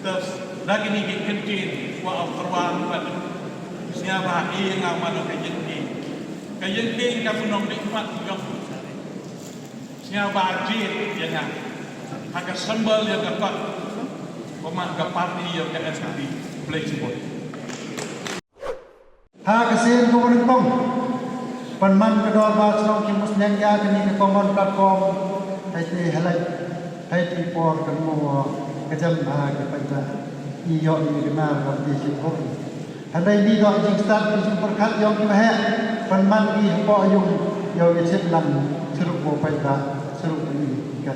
terus lagi ni kentin wa afwan wa siapa nga umano ka yengke ka punong nikmat yo siapa ajit ya kan agak sambal yang dapat pemangga parti yang ke SKP fleksibel ha kasen ko ng pom panman kedor ba song Khimusniang ya kini ke common platform hai halai hai por kan mo kajam ha ke pada iyo ni ma wa di ko handai ni do jing start jing perkat yong ki ha panman ki po yung yo ye chit lam suruh ko pada seru ini kan.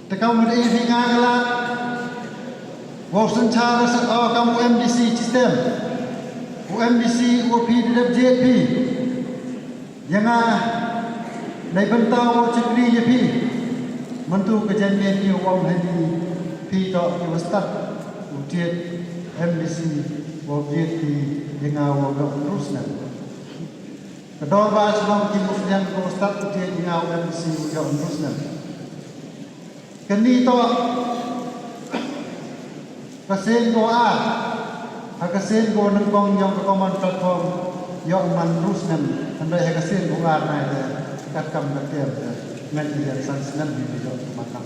Tekau muda ini ngala, wawasan cara kamu MDC sistem, MDC UPDFJP, yang dari bentang cekri je pi, mentu kejadian dia wang hari pi tak diwastat, ujian MDC UPDFP yang awak terusnya. Kedua bahasa orang Khimusniang ko start ujian ngau MDC ujian terusnya. Kini to kasen ko kasen ko nang kong yang common platform yang man terusnya. Andai kasen ko nai kat kam katem ngan dia sansan di video makan.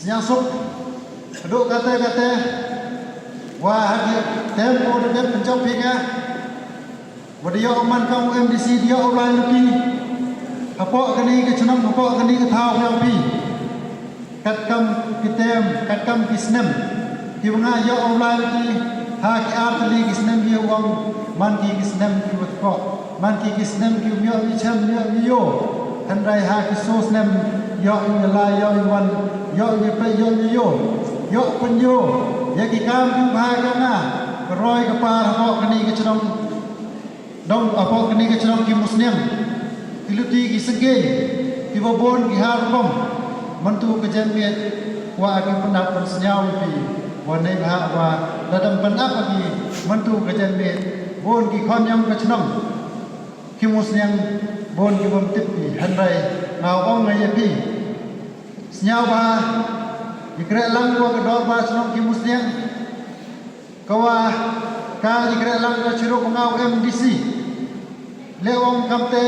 Nyasuk duk kata wah dia tempo dengan pencopinga wadia aman kamu MDC dia online lagi apa kini ke cenam apa kini ke tahu yang pi kat kam kitem kat kam kisnem kiwanga ya online lagi ha ki artli kisnem dia wang man ki kisnem ki watko man ki kisnem ki myo ni cham yo handai ha ki sosnem yo ni la yo wan yo ni pe yo ni yo penyo ya ki kam ku bhagana roi ka par apa kini ke cenam dong apa kini ke cenam Khimusniang iluti ki segen ki babon ki harbom mantu ke jamiat wa ki penap senyau pi wa nei ha wa dadam penap ki mantu ke jamiat bon ki khonyam ke cenam Khimusniang bon ki bom tip pi handai ngau ong ngai pi senyau ba Ikra lang ko kedor ba senong Khimusniang kawa ka ikra lang ka chiro ngau MDC leong kamte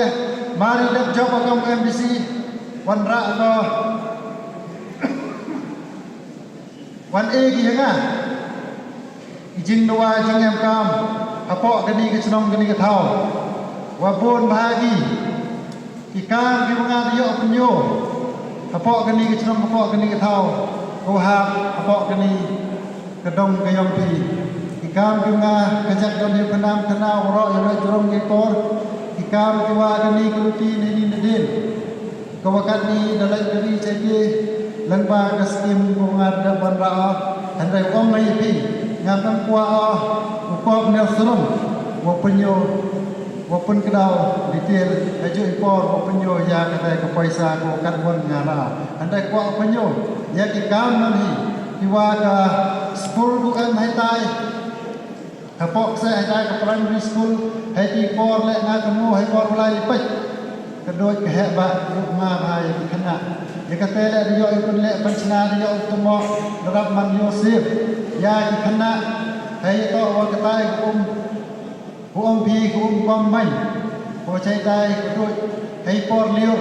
mari dak job kam MDC wan ra no wan e gi nga ijing doa jing em kam apo gani ke senong gani ke thau wa bon bahagi ikan ki nga dio penyo apo gani ke senong apo gani ke thau ko hap apa kini kedong kayong pi ikam bunga kajak dan penam kena orang yang jorong ekor ikam kiwa kani keluti ni nedin kawakat ni dalai kani ceki lengba kaskim bunga dapat raah andai om mai pi ngam kwa ukop nel serum wapenyo wapen kedau detail aju ekor wapenyo ya kata ke paisa ko katwan ngara andai kwa penyo ya ikam ni kiwa ka school bu em hai tai kapok saya hai ke primary school hai ti por le nga kamu hai por lai pet kedoi ke heba ma hai kena ya kata le yo ikun le pancna yo tumo darab man yosef ya kena hai to wa kata ku pi ku kom mai ko chai tai kedoi hai por liur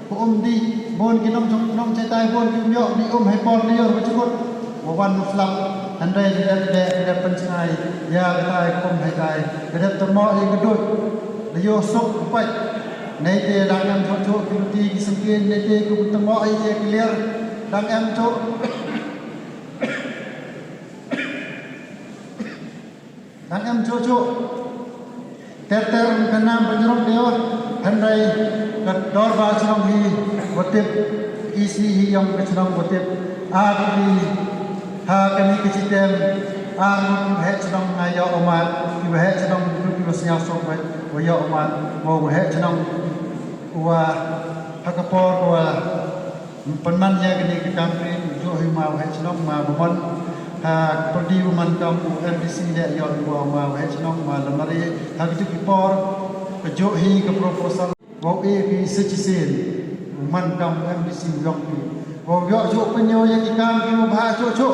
ku di bon kinom nom chai tai bon kim yo di hai por liur cukup wawan flap andai de pencai ya kai kom hai kai de tomo i gedut de yo sok pai nei te dang am cho ki ki sengkin nei te ku tomo i ye clear dang am cho dang am cho ter kenam penjrong dia andai dor ba chong hi botip isi hi yang chong botip a di ha kami kecitem ang he chong ngayo omat ki he chong ki wasnya sok bai wayo omat mo he chong wa hakapor wa penman ya kini ke kampri jo hi ma he chong ma bon ha podi man kam MDC dia yo wa ma he chong ma lamari ha ki por ke jo hi ke proposal wo e pi sechisin man kam MDC yok pi wo yo jo penyo ya ki kam ki ba cho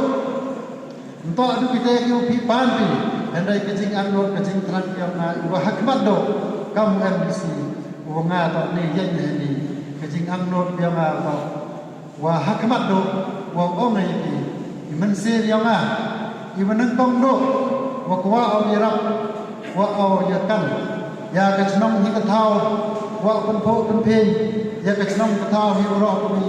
untuk adu kita ki pi pan pi andai kecing anut kecing tran yang na wa hakmat do kam MDC wo nga to ni yen ni kecing anut yang ma wa hakmat do wo ong ni pi men se yang ma i menang tong do wa kwa au yarap wa au ya kan ya ka chnong hi ka thau wa pun pho pun phe ya ka chnong ka thau hi ro ko ni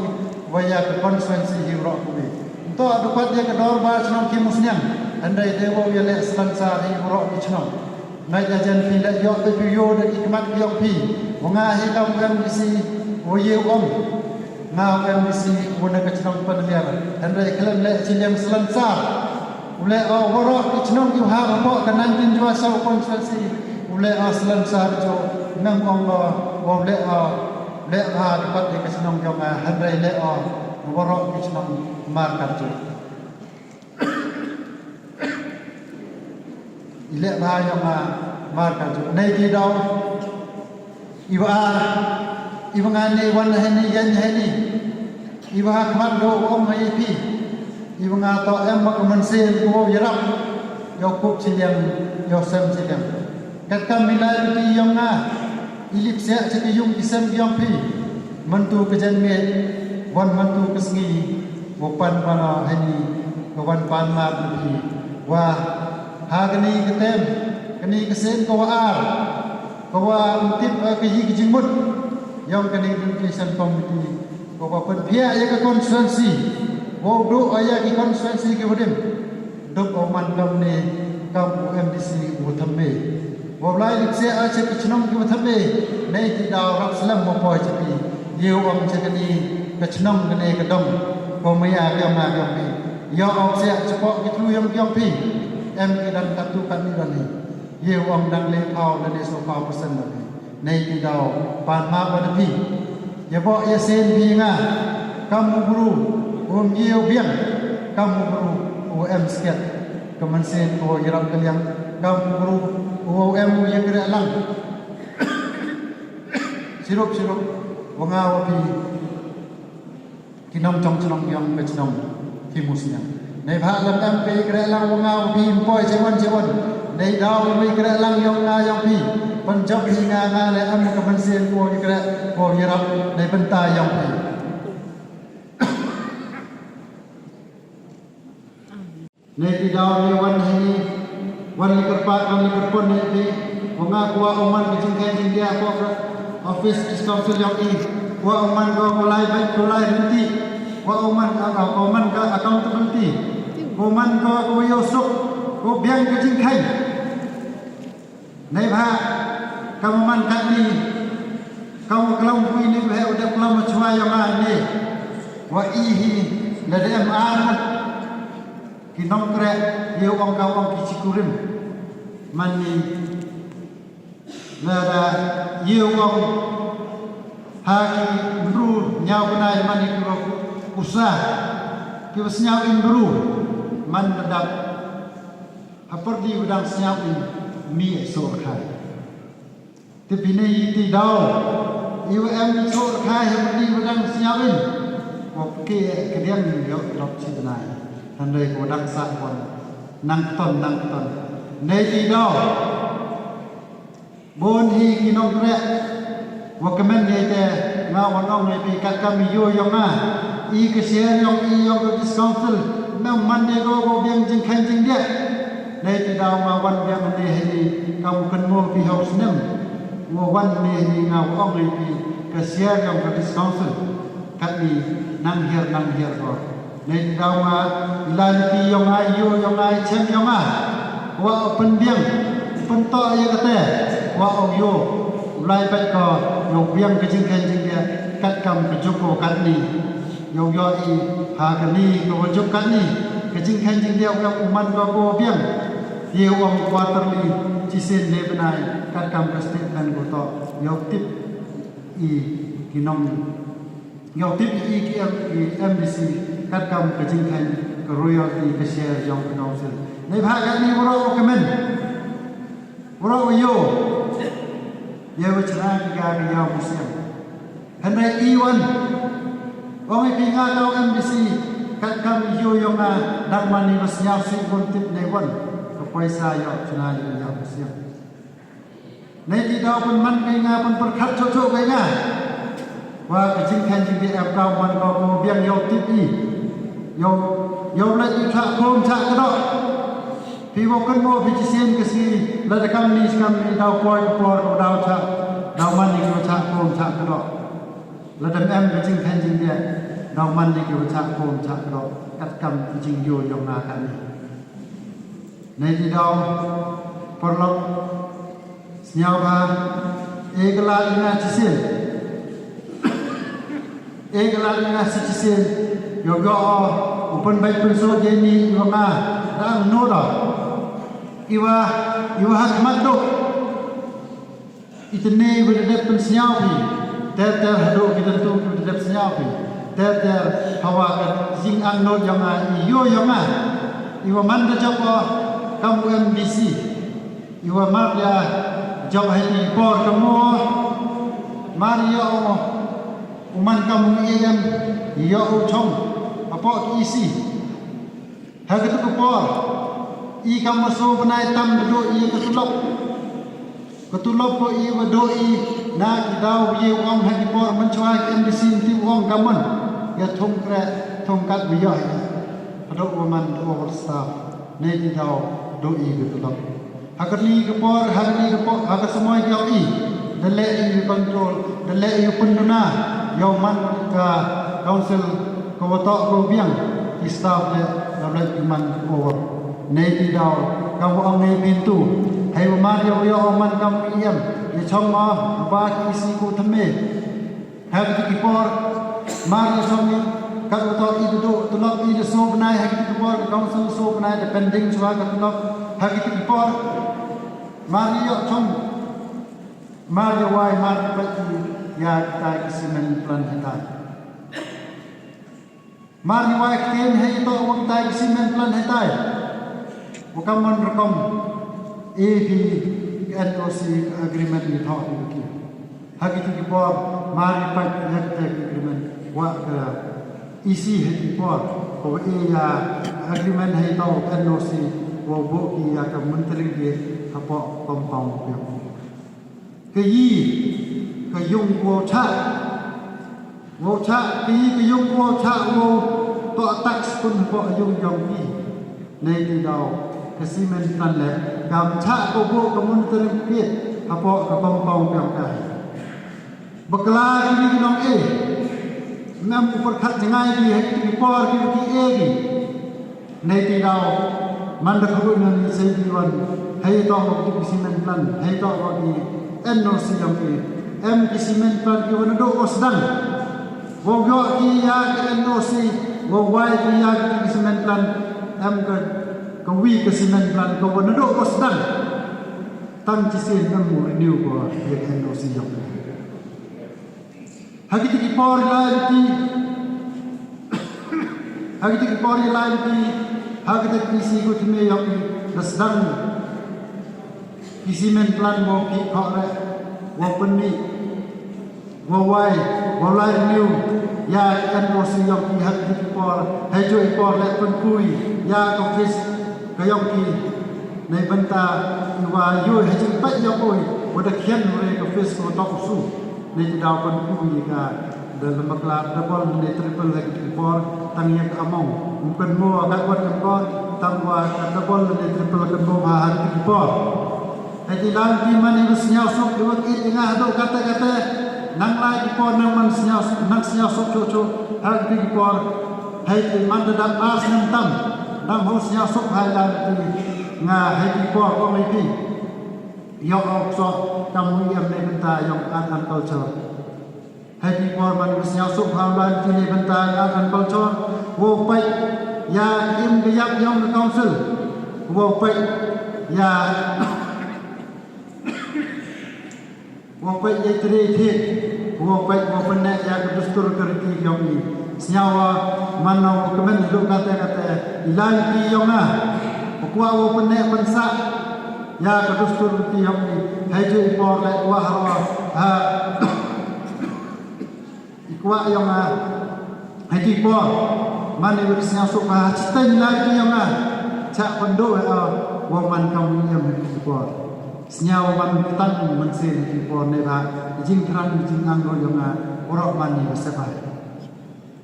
wa ya ka constituency hi ro ko ni to adu pat ya ka dor ba chnong Khimusniang andai dewo ya le slansa hi ro ni chnong nai ja jan pi la yo te pi yo de ikmat yo pi wa nga hi kam MDC wo ye om nga MDC wo na ka chnong pan ler andai klan le chilem slansa ule wo ro ni chnong yu ha ro ka nan tin Jowai South constituency ule slansa jo nang ong wo le ha de pat ka chnong yo nga andai le wo ro ni chnong mar ka jo ile ba yang mar ka jo nei di dau iwa ngane wan hani yan hani iwa khmat do om mai pi iwa nga to em ma man se ko yarap yo kup chiliam yo sem chiliam kat kam milai pi yang nga ilip se che ki yung isem yang pi mantu ke jan me wan mantu ke sngi wo pan pana hani ko wan pan ma pi wa ha kani ketem kani kesen ko ar ko wa tip ke yi jingmut yang kani education committee ko wa pen pia ya ke constituency wo do aya ki constituency ke bodim dok oman kam ne kam MDC wo thamme wo lai lik se a che kichnong ki wo thamme nei ti daw rap slam mo poi che pi yeu om che kani kichnong kane ka dom ko maya ka ma ka pi yo om se chpo ki tlu yom kyong pi em ki dan katu kan ni dan ni yeu om dang le phao le ne so phao persen la pi nei ti daw pan ma ba da pi ya bo ya sen pi nga kam guru om yeu biang kam guru o em sket kaman sen ko yaram kaliang kam guru o em ye kre lang sirup wanga wa pi kinom chong chong yang ke chong Khimusniang nei pha lam am pe kre lang wanga wa pi poi chewon nei daw mi kre lang yong nga yong pi pan jok hi nga le am kaman sen ko ye kre ko yaram nei benta yong pi nei ti daw ni wan hi wan likar pa kan likar pon nei pi wanga kwa oman ki jingkai India ko office council yang i wa oman ko mulai baik mulai nanti wa oman ka accountability cô man cô yêu súc cô biang cái chính khay này ba kamu man kat ni kamu kelam pui ni be udah kelam cuma yang ni wa ihi dari MR kinong kre yêu ông kau ông kichikurim man ni là yêu ông haki bru nhau benai man ni kusa kita senyap in bru man medap apa di udang senyap in mi so khai tapi ni ti dau iu em so khai hem di udang senyap in oke kedian yo lop citanai handai ko dak sa kon nang ton nei ti dau bon hi kinong re wa kemen ye te nga wanong nei pi kat kami yo yo nga i ke sia yong i yong ko discouncil nam man de go biang jing khan jing dia nei ti dau ma wan biang ne hi kam kan mo pi house nem mo wan ne hi nga ong nei pi ke sia yong ko discouncil kat ni nang her ko nei ti dau ma ilan pi yong ai yo yong ai chem yong a wa pen biang pen to ye ka te wa ong yo lai bai ko yo biang ke jing khan jing dia kat kam ke joko kat ni yo yo i ha ka ni ko jok kat ni ke jing khan jing dia ka uman ko go biang ye om quarterly chi sen le banai kat kam ka statement ko to yo tip i kinom yo tip i ki MDC kat kam ke jing khan ko royalty ke share jong council nei bha kat ni ro ko men ro yo ye wa chana ki ga ya muslim handai iwan ong pi nga kau MDC kat kam yo yo nga dak mani was nyau si kon tip nei wan ko paisa yo chana ki ya muslim nei ti dau pun man kai nga pun per khat cho kai nga wa ka jing khan jing di ap dau man ko biang yo tip i yo lai i tha khom tha ka do pi wo kan mo pi sien ke si la da kam ni dau poi por dau tha dau man ni ko tha khom tha ka do la da em ka jing khan jing dia dau man ni ko tha khom tha ka do kat kam jing yo yo na kan ni nei ti dau por lo snyau ba egla ina chi sien egla ina chi sien yo go open by so je ni yo nga dang no da iwa hak mat do itne we de pen snyau pi ter hado kita tu de snyau pi ter hawa ka jing ang no yo nga yo nga iwa man da job kam MDC iwa mar ya job hai por kamo mario uman kamu iyan yo chong apa isi harga tu por i kam so banai tam do i ketulop ko i wado i na ki dau ye wong ha ki por man chwa MDC ti wong kaman ya thong kra thong kat bi yo ado man over staff nei ti dau do i ketulop hakni ke por hakka semoy ki i dale i control dale i penduna yo man ka council ko to ko biang ki staff le dale man over nei ti dau kam ong nei pintu hai ma yo man kam iam ye chong ma ba ki si ko thame ha ki por ma yo chong ni ka to i do to lo i de so banai ha ki por council so banai depending chwa ka to ha ki por ma yo chong ma yo wai ma pa ki ya ta ki simen plan hatai ma yo wai ken hai to wong ta ki simen plan hatai bukan merekam AP NOC agreement ni thọ đi kia hagi tu kipor mari pat agreement wa ka EC he kipor ko ya agreement hai tau NOC wo bo ki ya ka menteri dia apa compound dia ke yi ke yung wo cha ki ke yung wo cha wo to tax pun bo yung yong ni nei đi đâu kesimen plan le gam cha ko bo komunitari pit apo ka pong piang kai bakla ni nong e nam upar khat jangai ki he ki por ki e ki Nei ti dau man da khu na ni sei di wan hei to ko ki cement plan hei to ko ki NOC yang ki ki cement plan ki wan do ko sedang wo yo ki ya ki NOC wo wai ki ya ki cement plan ka wi ki cement plan ko wan do ko sedang tam chi sen na mu renew ko ye NOC yang hagi ti por la ti hagi ti por la ti hagi ti kisi ko tume yang sedang kisi men plan mo ki ko re wo penni wo wai wo lai new ya kan mo si yang ki hagi ti por hai jo i por le pen kui ya ko kis ka yang ki nei banta wa yo hai ji pa yo koi wo da khian re ko fis ko to su nei dau pen kui ka dalam maklar double nei triple lagi ti por tang yang among bukan mo agak kuat kan tangwa double ni triple kan bo bahan ti por ai lan ti mani senyau sok dua ki tengah do kata-kata nang lai ti por nang man senyau sok cu hal ti por hai ti man da as nam tam nang ho senyau sok hai lan ti nga hai ti por ko mai ti yo ok so kamu yam nei benta yong an culture hai ti por man senyau sok ha lan ti nei benta an culture wo pai ya im gayap yong council wo pai ya wo pai ye tre the wo pai wo penne ya ke dustur kerti yong ni senyawa mano kemen lu kata ilan ti yong na kwa wo penne mensa ya ke dustur kerti yong ni hai je por le wa ha ikwa yong na hai ti por man ni senyau sok ha sten lagi yang cak pendo wo man kau yang di por senyau man tan man sen di por ne ba jing tran jing ang no yang orok man ni sepai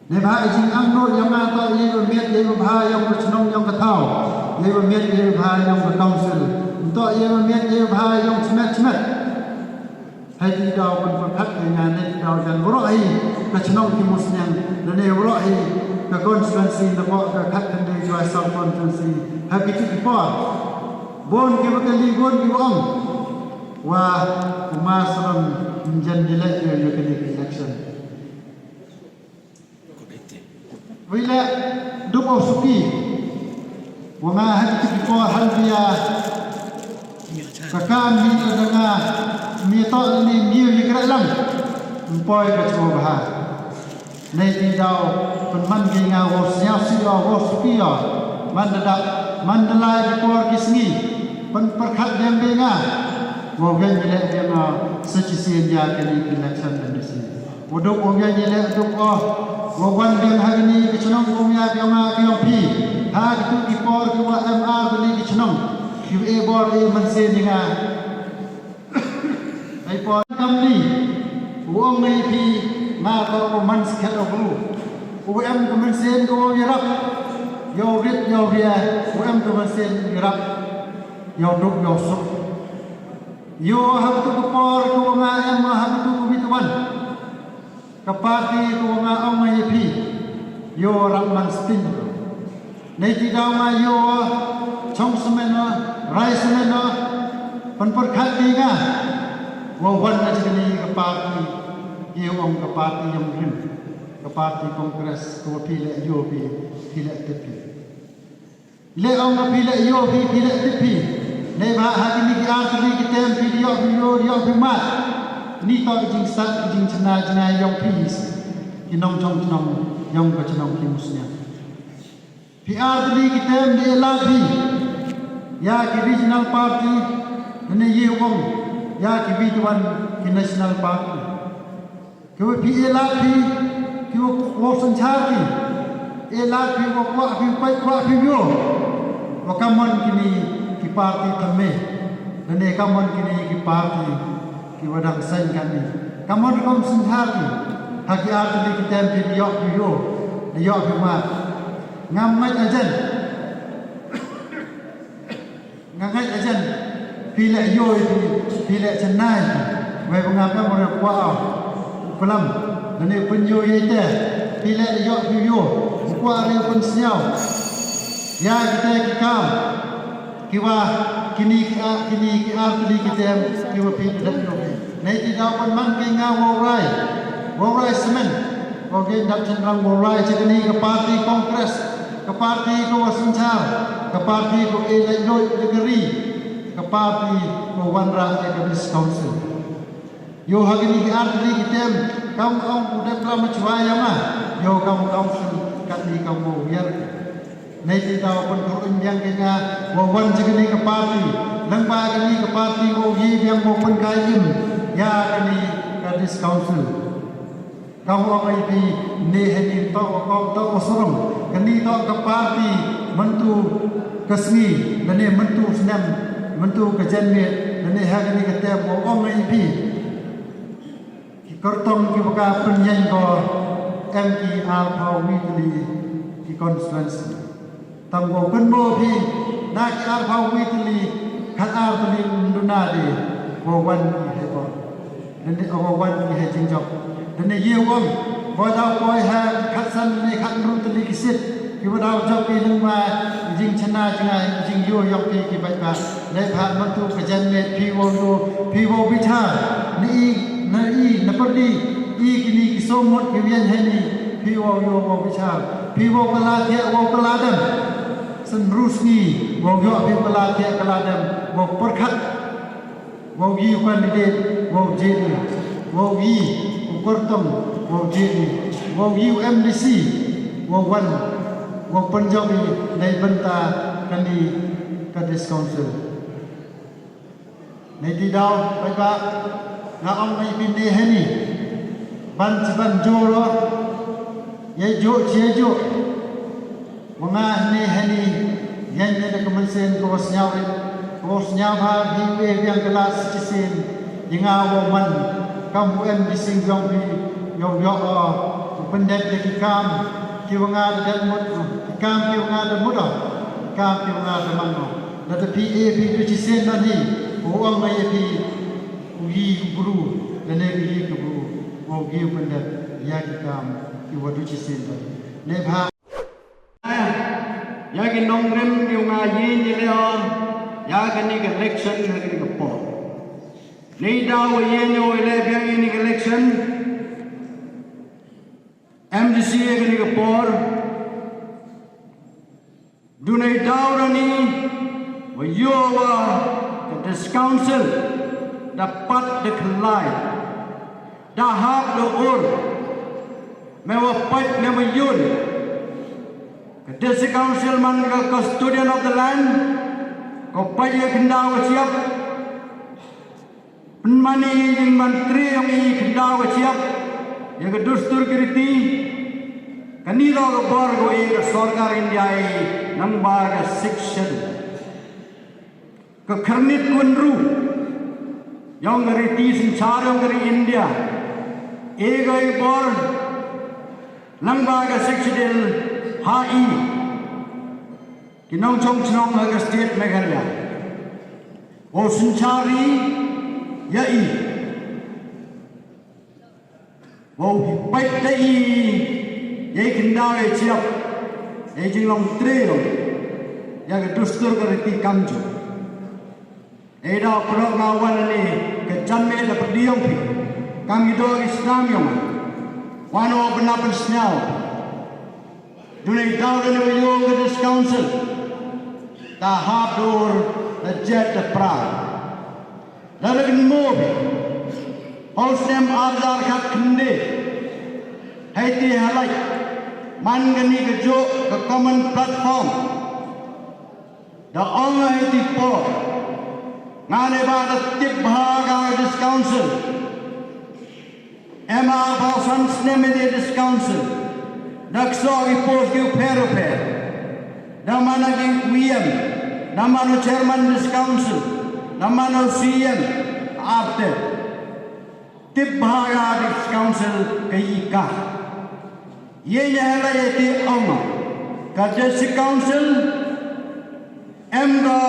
ne ba jing ang no yang ta ye miet ye ba yang chnong yang kathau ye miet ye ba yang council to ye miet ye ba yang chmet hai di dau pun perkat dengan ne dau dan orok ai ka chnong Khimusniang ne orok ai the constituency the kat and the Jowai South constituency have it before bon give a ligon you on wa umasram injan election you can election wila dupo suki wa ma had it before halbia kakam mi danga mi to ni niu ni kra lam poi ka chu ba nei ti dau pen man ge nga wo sia sia wo supia man da man lai di por kisni pen perkhat yang be nga wo ge ni le dia ma sachi sien ya ke ni election MDC wo do wo ge ni le do ko wo wan ding ha ni ki chnong wo ya ke ma ke pi ha ki ki por ki wa MR ni ki chnong ki e bor e man se ni nga ai por kam ni wo ngai pi ma ko man skhet of ru UM ko man sen ko yarap yo rit yo ria UM ko man sen yarap yo duk yo sok yo hab tu ko por ko nga em hab tu ko bitwan kapati ko nga ong mai pi yo ram man stin nei ti daw nga yo chong semena rai semena pan par khat ti nga wo wan na chini kapati yo ong kapati yam rim kapati kongres ko pile yo bi pile tepi le ong pile yo bi pile tepi le ba ha ni ki ar ni ki tem pi yo bi ma ni to jing sat jing chna yong peace ki nong chong yong ka chnong Khimusniang pi ar ni ki tem de la bi ya ki regional party ne ye wong ya ki bi tuan ki national party ko pi la bi ki wo san cha ki la bi wo kwa bi pai kwa bi yo wo kamon kini ki party thamme ne kamon kini ki party ki wadang san kan ni kamon kom san cha ki haki ar ni ki tem bi yo de yo bi ma ngam mai ajan ngai ajan pi le yo pi le chanai we ngam ka mo kwa pelam dan penyo ye te pi le yo kwa re pun siau ya kita kikam kiwa kini tali kita kiwa pi dak no nei ti dau pan man ki nga wo rai semen oke dak cenderang wo rai cekini ke parti kongres ke parti ko wasunchal ke parti ko elai doi negeri ke parti ko wanra economic council yo hagini ki tali kita kam udah pernah mencuaya mah yo kam kali kamu biar nei ti dau pan ko yang kena wo wan cekini ke parti lengba kini ke parti wo yi yang wo pan kaim ya kini kadis council kamu apa itu neheni to osrom kini to ke parti mentu kesni dan mentu senam mentu kejenit dan kini ketem wo ong IP kyrtong ki baka penyen ko MPR Wyrta ki constituency tanggo penmo pi nak ar Wyrta khat ar tali ndunadi wo wan he ko dan wo wan he jingjok dan ye wong bo dau koi ha khat san ni khat ru tali kisit ki bo dau jok ki lung ma jing chana jngai jing yo yok ki bai ba nei pha mantu kajan ne pi wo bitha ni na perdi i kini kisomot ki vian he ni pi wo bitha pi wo kala thia wo kala dam sen rusni wo yo pi kala thia kala dam wo perkhat wo yi candidate wo jeni wo yi kyrtong wo jeni wo yi MDC wo wan wo penjawi nei benta kani kadis council nei ti dau bai ba na ong mai pin ne he ni ban jo ro ye jo che jo wanga ne he ni yan ne da kemensen ko nyau ha hi we yang kelas cisin inga wo man kam MDC jong bi yo pendet de kam ki wanga da mut kam ki wanga da mut kam ki wanga da man no da PA pi cisin na ni o ang mai pi ugi guru da ne gi ku guru wo gi pendet ya ki kam ki wo cisin da ne bha ya ki nongrem ki nga yi ni le ya kani ke election kani ke po nei da wo ye ni wo le bia ni ke election MDC kani ke por du nei da ni wo yo wa ke dis council dapat declare da hak do ur me wo pat me wo yun ke dis council man ke custodian of the land kau payah kendau siap penmani yang menteri yang ini kendau siap yang kedustur kiriti kanilo ke bor ko ke sarkar India nambah ke section ke kernit kunru yang kiriti sencar yang kiri India ega bor nambah ke section HI kinong chong ke state Meghalaya o senchari yai wo pai dai ye kindau e chiap e jinglong treo ya ke dustur ke reti kamju e da pro ngawan ni ke jamme da pediong pi kami do Islam yang wano benapan senyau dunai dau dan yo ke dis council tahap dur jet pra lalu mob Osnem Azar kat kende haiti halai mangani ke jo ke common platform da onga haiti po ngane ba da tip bhaga dis council MR Bausan sneme dis council dakso i post ki pero namana ki WM namano chairman this council namano CM after tibhaga this council kaika ye yahla yeti oma ka this council emga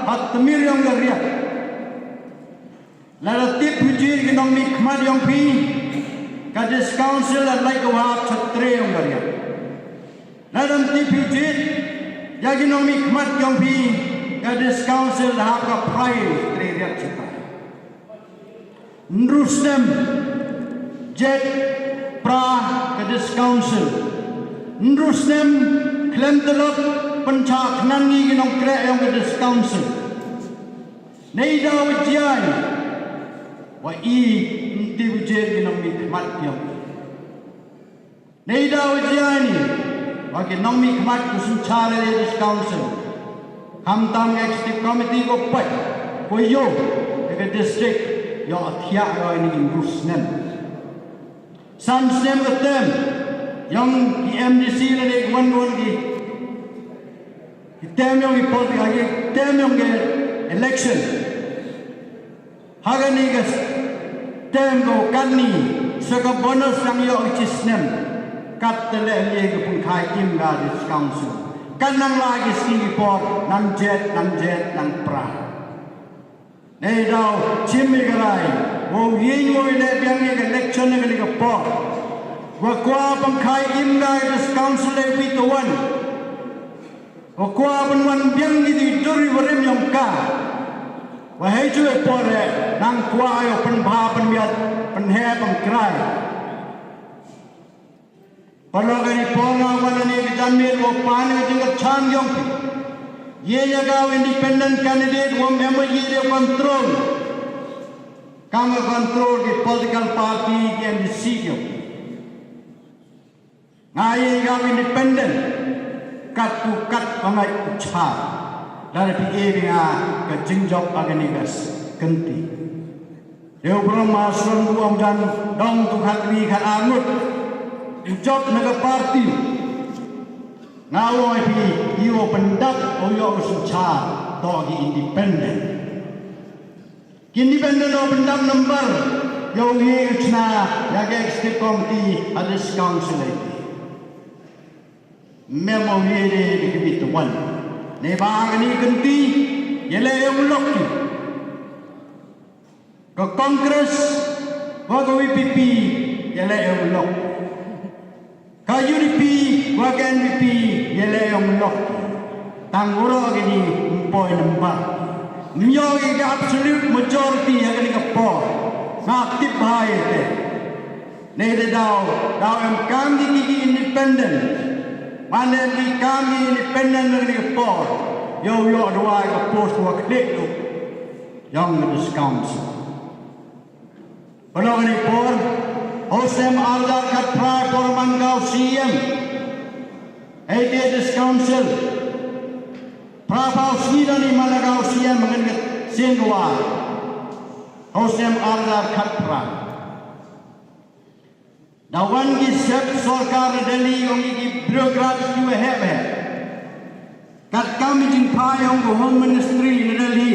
hatmir yong garia la tip hujir ginong ni khmad yong pi ka this council like wa chatre yong garia la tip hujir Yaginomic Mat Yompi, this council have a prize, Nrustem, Jet, Pra, this council, Nrustem, Clemtelop, Panchak, Nani, Ginong Kre, this council, Neida with Jai, Wa E, Ntibujer, Ginomic Mat Yompi, Neida with Jai. Bagi nomi kemat kusun cara this council, hamtam executive committee ko pai, ko yo, ke district yo athia yo ini Khimusniang. Samsem ketem, yang di MDC ni wan ki, tem yang di politik lagi, tem yang ke election, haga ni ke tem ko kani, seka bonus yang yo Khimusniang. Kat tele liye ke pun khai kim ga this council kan nang lagi Singapore nang jet nang pra nei dau chimmi garai wo yin wo le byang ye ke election ne ke po wa kwa pang khai kim ga this council le wi to one wa kwa pun wan byang ni di duri warim yong ka wa hei chu e po re nang kwa ayo pan bha pan miat pan he pan krai Kalau kali ponga wala ni kitamir wo pani tingkat chan yong, ye jaga independent candidate wo member ye de control, kamu control di political party ki MDC yo. Ngai jaga independent, kat tu kat pangai ucha, dari PA binga ke jingjok aganigas kenti. Deu broma suram tu amjan dong tu khatwi khat angut. Ujot naga party ngawo pi yo pendak o yo sucha to independent o pendak number yo ye uchna ya ke executive committee this council memo ye de bit one ne ba ni genti yele yo lok ko congress wa ko VP yele yo lok ka UDP wagan VP yele yang lok tanguro gini point number nyo ga absolute majority agani ka po ngaktif bahaya te ne de daw em kam di independent mane di kam di independent agani ka po yo doa ka post wa klik tu yang discount kalau ni por Hosem Ardar Katprai Pormangau CM AD this council Prabhav Swidani Malagau CM mengenai Singwa Hosem Ardar Katprai Dawan ki sep sarkar Delhi ongi ki birokrat juga hebe kat kami jimpai yang Home Ministry di Delhi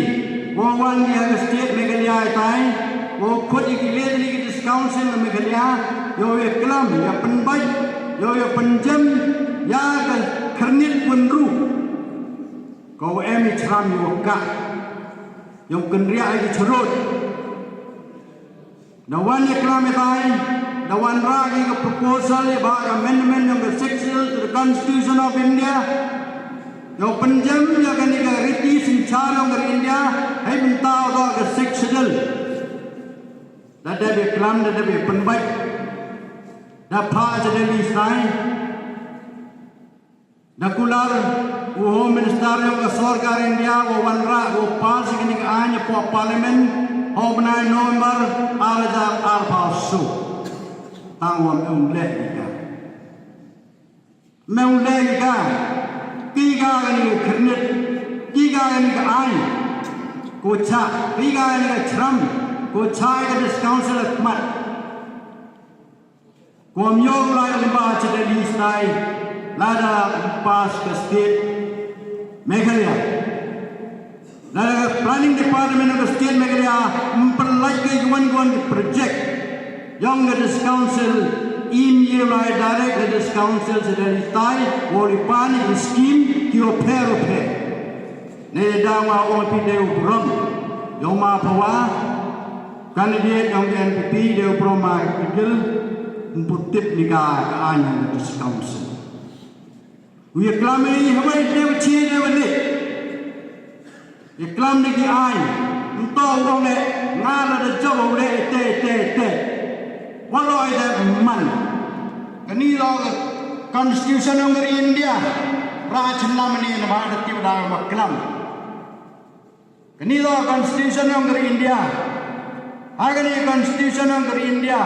wawan di state Meghalaya tai wo khod ikile di council Meghalaya yo ye klam ya penbai yo ye penjam ya kan kernit punru kau emi chram yo ka yo kenria ai churut dawan ye klam tai dawan ragi ke proposal ye ba amendment yang sexual to the constitution of India yo penjam ya kan ni riti sinchar ng India hai bentao do ke sexual Nada be klam, nada be penbaik, nada pha jadi lisai, nada kular, Home Minister yang kesorgar India, wanra, pas ini keanya po Parlimen, Home November, alajar alpasu, tangwam meuleh ika, tiga ini kernit, tiga ini keay, kucak, tiga ini keceram. Ko chai ka this council of mat ko myong lai limba chede li stai lada pas ka state Meghalaya lada planning department of the state Meghalaya memperlai ke gwan project yang this council email lai direct this council chede li stai wo li pani scheme ki o pero pe ne dawa o pi de brom yo ma pawa Candidate yang NPP dia promai kecil putih nikah keanya di council. iklam ini habai dewa cie dewa le. Iklam ni ki ai. Entah orang le ngala de jauh le te. Walau ada man. Kini lo Constitution ng India. Rajam naman ni na ba tiu da maklam. Kini lo Constitution ng India. Agani Constitution ng India.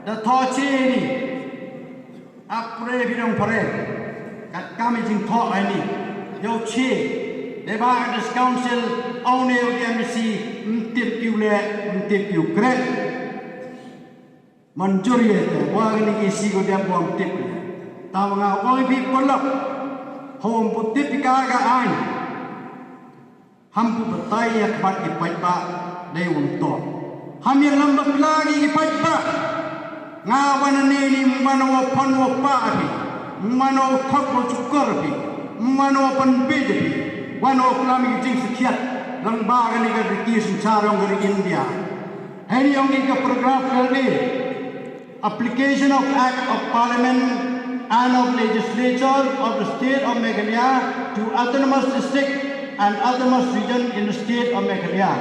Da thochi ni. Apre bidong pare. Kat kami jing tho ai ni. Yo chi. Deba this council only MDC mtip kiu kret. Manjuri itu, wahai isi ko dia buang tip. Tahu ngah, wahai pi kolak, hom putip pikaga ai. Hampu betai yang kebat ipai pa, day untuk. Ham yang lambak lagi ipai pa. Ngawan ni mano panwo pa api, mano thok mo cukar api, mano pan bej api. Wano kelami jing sekiat, lang bagan ni kerja secara orang India. Hari yang ini paragraf kali. Application of Act of Parliament and of Legislature of the State of Meghalaya to autonomous district and autonomous region in the State of Meghalaya.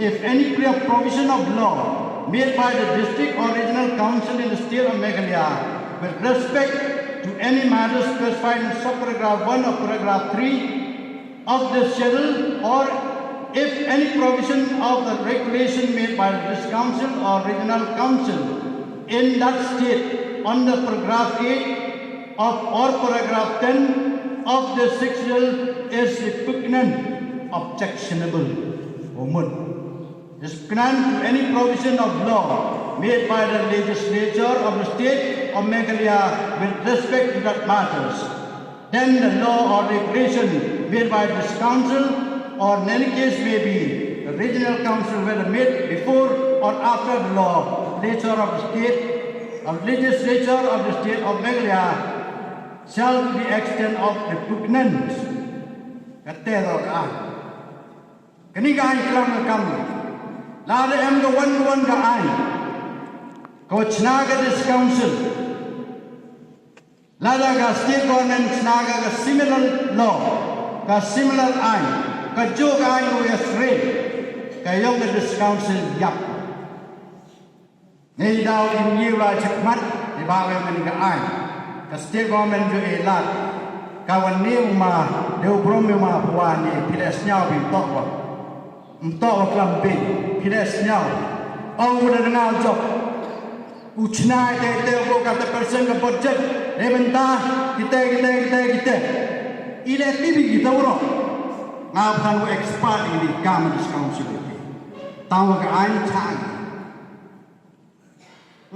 If any provision of law made by the district or regional council in the State of Meghalaya with respect to any matters specified in subparagraph 1 of paragraph 3 of this schedule, or if any provision of the regulation made by this council or regional council in that state under paragraph 8 of or paragraph 10 of the schedule is repugnant, objectionable, is repugnant to any provision of law made by the legislature of the State of Meghalaya with respect to that matters, then the law or regulation made by this council, or in any case may be the regional council, whether made before or after the law, legislature of the State of Meghalaya, shall to the extent of repugnance. Kanigaan kelam kami, lada em the one kaan, kau cinaga this council, lada ka state government cinaga ka similar law, ka similar ain. Kajog ayo yasre, kayong the council yap. Nei daw inyiwa chakmat, di bawa maniga ay. Ka state government jo elat, kawan ni uma, deu brom uma puan ni piles nyau bintok wa, wa klamping piles nyau. Au udah dengar jok, uchna te ko kata persen ke budget, rebenta kita. Ile tibi kita urang. Ngapain lu expert ini kami di council ini? Tahu ke ain cang?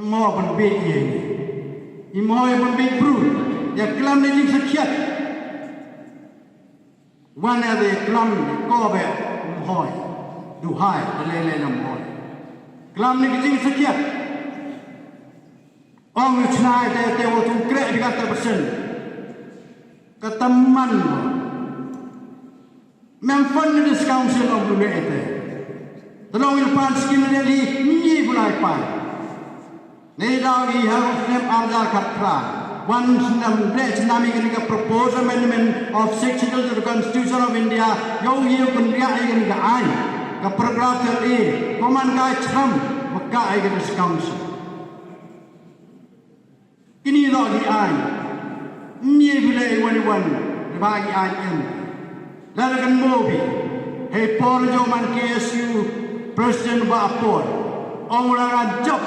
Mau penbik ini, mau penbik bro. Ya kelam ni jing sekiat. Wana de kelam kau be hoi, duhai, lele lam hoi. Kelam ni jing sekiat. Orang lucna te waktu krek dikata persen. Keteman. Memfund this council of the Wyrta. Tolong ilpan skin really ni bulai pan. Nedagi harus nem arja katra. One tsunami can propose amendment of 6 schedules to the Constitution of India. Yo hiu kundia ikan ka ai. Ka paragraph 3. Koman ka cham maka ikan this council. Ini lagi ai. Ni bulai wan bagi ai em. Lalagan mobi, hey Paul Joman KSU President Bapor, orang job,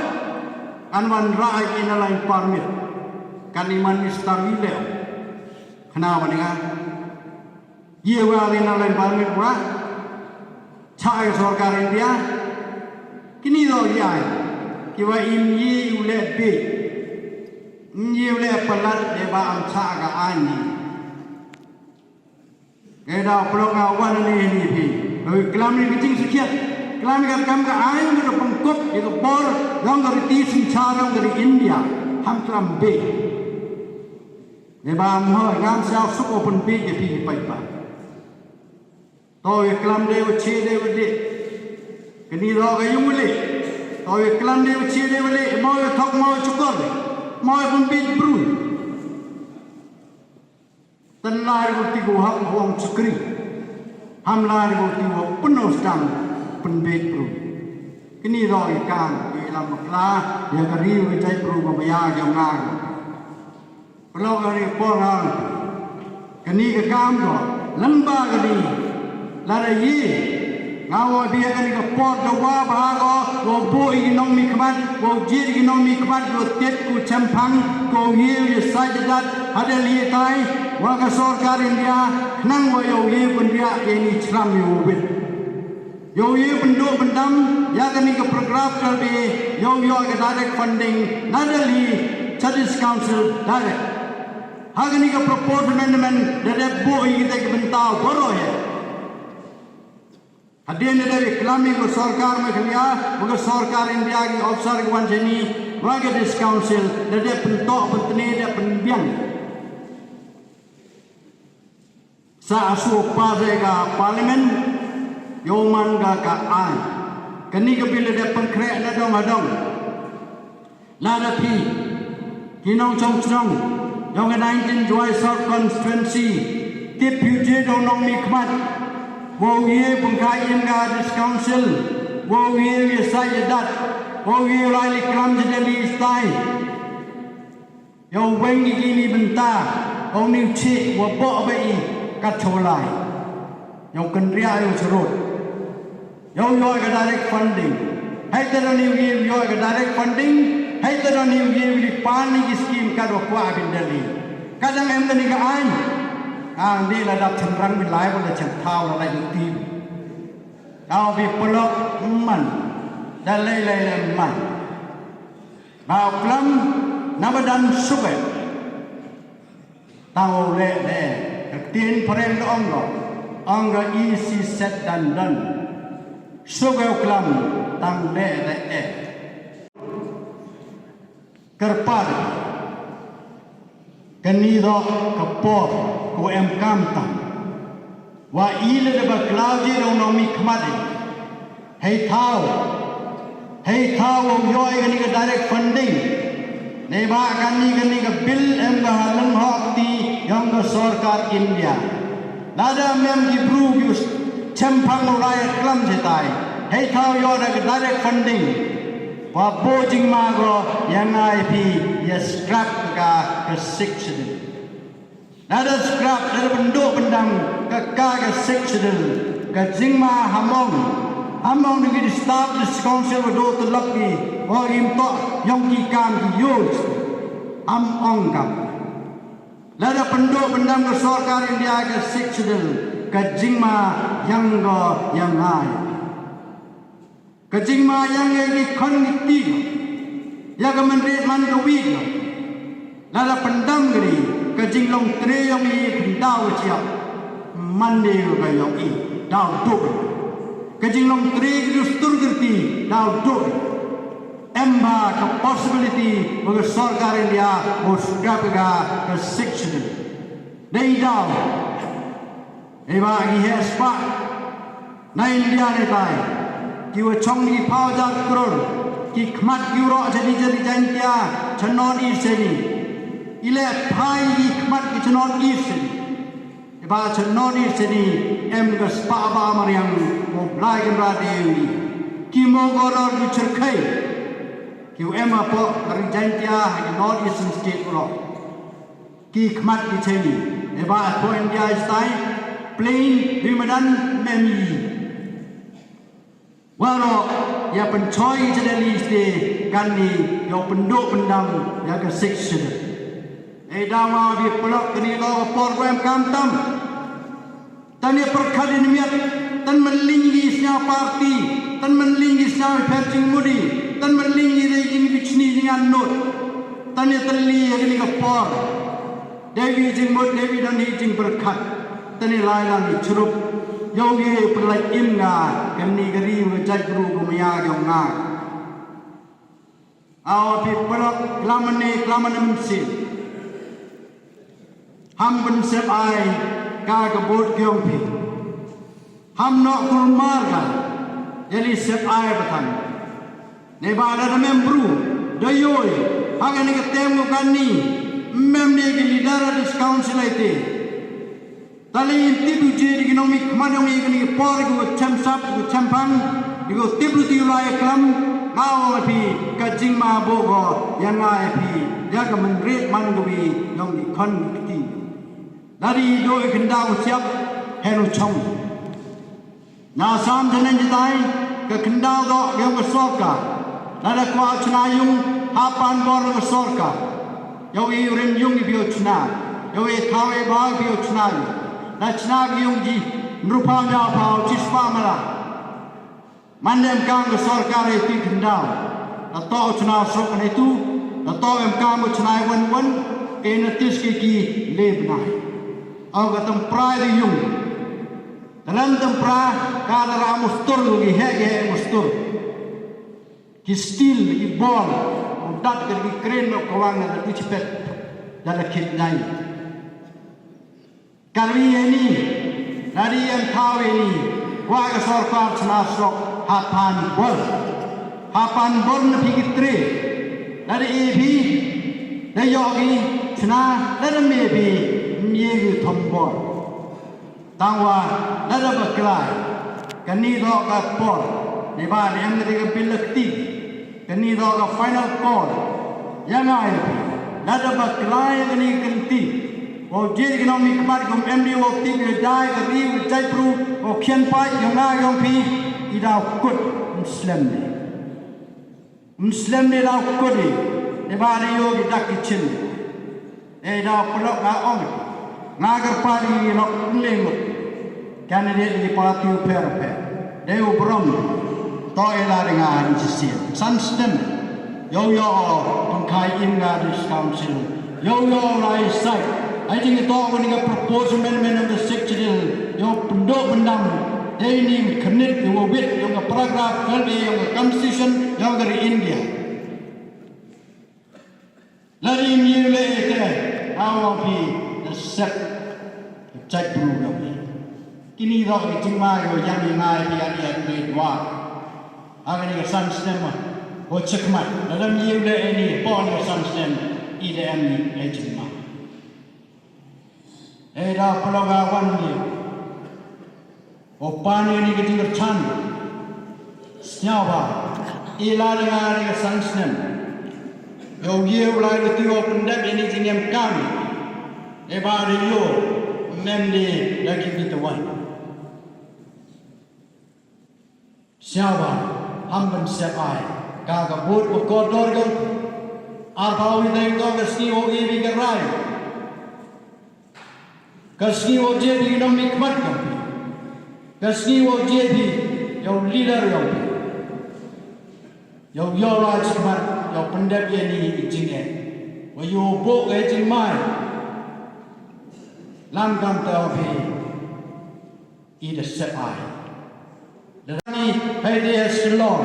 anwan raai ina lain permit, kaniman Mister William, kenapa ni kan? Ye wali ina lain permit pura, cai sorkar India, kini do dia, kiwa imyi ulet be, imyi ulet pelat deba amca ka ani. Keda pelong awan ni pi. Kelam ni kecing sekiat. Kelam ni kam ka air ni pengkot itu bor long dari tisin cara dari India. Ham kelam be. Neba moh ngam siao suk open be je pi pai pa. Toy kelam de uchi de wede. Kini ro ga yung wele. Toy kelam de uchi de wede. Mau thok mau cukor. Mau pun be bru. tenlar ko tigo hak huang sekri hamlar ko tigo penuh sedang penbet pro kini roi kan di dalam makla dia kari wajai pro babaya yang ngang kalau kari porang kini ke kam do lamba kini lara ye ngawa dia kani ke pot do wa ba go boi nong mi kmat go jir gi nong mi kmat go tet ku champang go ye sai dat ada li tai wa ka sarkar India nang wa yo ye India ini Islam yo wit yo ye bendo bendam ya kani ke program kalbi yo ke direct funding nadali Church Council direct hagani ke proposed amendment dari boi kita ke bentau boro ya Hadirin dari kelami ko sarkar में खलिया मगर sarkar India की officer के वंशनी वाके this council dari pentok pentene dari penbiang sa asu pasega parlimen yoman ka ai kani ke bil dari pengkrek na dong adong la da pi kinong chong chong yong 19 Jowai South constituency deputy dong nong mi kmat wo ye bungkai inga this council wo ye sai dat wo ye lai kram jadi stai yo weng ni benta o ni chi wo bo bai ka cholai yo kan ria yo surut yo ka direct funding hai tera ni yo ka direct funding hai tera ni ye pani ki scheme ka ro kwa bin dali kadang em ni ka aiนี่ระดับชั้นรังเป็นหลายคนเลยชั้นเท้าอะไรอย่างที่เอาไปปลอกมันได้เลยมันเอากลัมนับดันสุกเต้าเล่เตียนพระเององก็อีซีเซตดันสุกกลัมตั้งเล่กระปัดกันนี่ดอกกระปอบko em kam tam wa ile de ba cloud je dong no mi khmade hei thao yoi gani ka direct funding ne ba gani ka bill em ga halang hok ti yong ga sarkar India nada mem ki prove you champang rai klam je tai hei thao yo da direct funding wa bo jing ma go yang ai pi ya scrap ka 6 Nada scrap dari benduk bendang ke section ke jingma hamong dengan staff di council berdua terlaki orang tok yang kikam use ong kam. Nada benduk bendang ke sarkar India ke section ke jingma yang ai. Ke jingma yang ini koniti ya ke menrit man ke wid. Nada pendam gini kajing long tre yang i pendau siap mande ga yang i dau duk kajing long tre justur gerti dau duk emba ka possibility bagi sarkar India musgap ga ke section dei dau eba gi has pa na India ne tai ki wa chong ni phao ja kror ki khmat ki ro jadi jantia chanon i seni ile phai ki khmat ki chanon isen ba chanon isen em ga spa ba mariam mo blai gan ra dewi ki mo goror ki cherkai ki em apo ring jantia ha north eastern state ro ki khmat ki cheni e ba po India style plain bimadan memi waro ya penchoi jadi ste kan ni yo penduk pendam ya ke section Edama bi pelak kini kau program kamtam. Tani perkhidmatan miat, tan melinggi snya parti, tan melinggi snya patching mudi, tan melinggi reging bichni dengan not. Tani teli kini kau por. Dewi jing mud Dewi dan jing berkat. Tani lailan dicerup. Yogi pelak imga kini keri ngejai guru kumaya yonga. Awak bi pelak kelaman mesin. Ham ben sep ai ka kabut kyong pi ham no kulmar ka jadi sep ai batan ne ba da membru doyoi haga ni ketem kan ni mem ni leader dis council ite Tali tipu jadi ekonomi kemana ni por go chamsap go champang go tipu tiulai kelam ngau api kajing ma bogo yang ngai api dia ke menrit man gobi yang di kon kiti dari do kendau siap helu chong na sam thenen jitai ke kendau do yang besorka nada kwa chnayung hapan bor besorka yo i ren yung bio chna yo i thawe ba bio chna na chna yung ji nrupa nya phao chispa mala mandem kang besorka re ti kendau na to chna sok ne tu na to em kang mo chna wan ke na tis ki lebna au ga tam prai ri yung dalam tempra kadara mustur gi hege mustur ki stil ki bol udat ki kren no kawang na ti chepet dala kit nai kalwi ni dari yang thawe ni wa ga sarkar chna sok hapan bol na phikitre dari ebi na yogi chna dari mebi miegu thombor tangwa nada baklai kani do ka por ni ba ni ang ngi bilakti kani do ka final call yang ai nada baklai kani kanti o je economic mat kum md o ti ke dai ka ri chai pru o khian pai yang na yong pi ida kut muslim ni da kut ni ba ri yo ki dak ki chin e da plok ga ong nagar pari no leng candidate di parti UPRP deu brom to ela dengan sisi sanstem yo pengkai inga dis council yo lai sai I think to when the proposal amendment of the secretary yo pendok bendam they ni connect the with yo paragraph kalbe yo constitution yo dari India lari mi le ete awapi the set check program kini dah cuma yo yang ngai dia ni dua agan ni sun stem o check mat dalam ye le ni pon sun stem idm ni cuma dah pelaga wan ni o pan ni ketinggal chan siapa ila dengan sun stem yo ye ulai le tio pendek ini jingem kami ba yo memdi lagi kita wan siapa hamban sepai kaga bot ko kodor go arbawi dai go gaski o ge bi garai gaski o je bi no mikmat go gaski o je bi yo leader yo raj kumar yo pandap ye ni jinge wo yo bo ge jing mai lam kam ta bi ida sepai Dari hari Selong,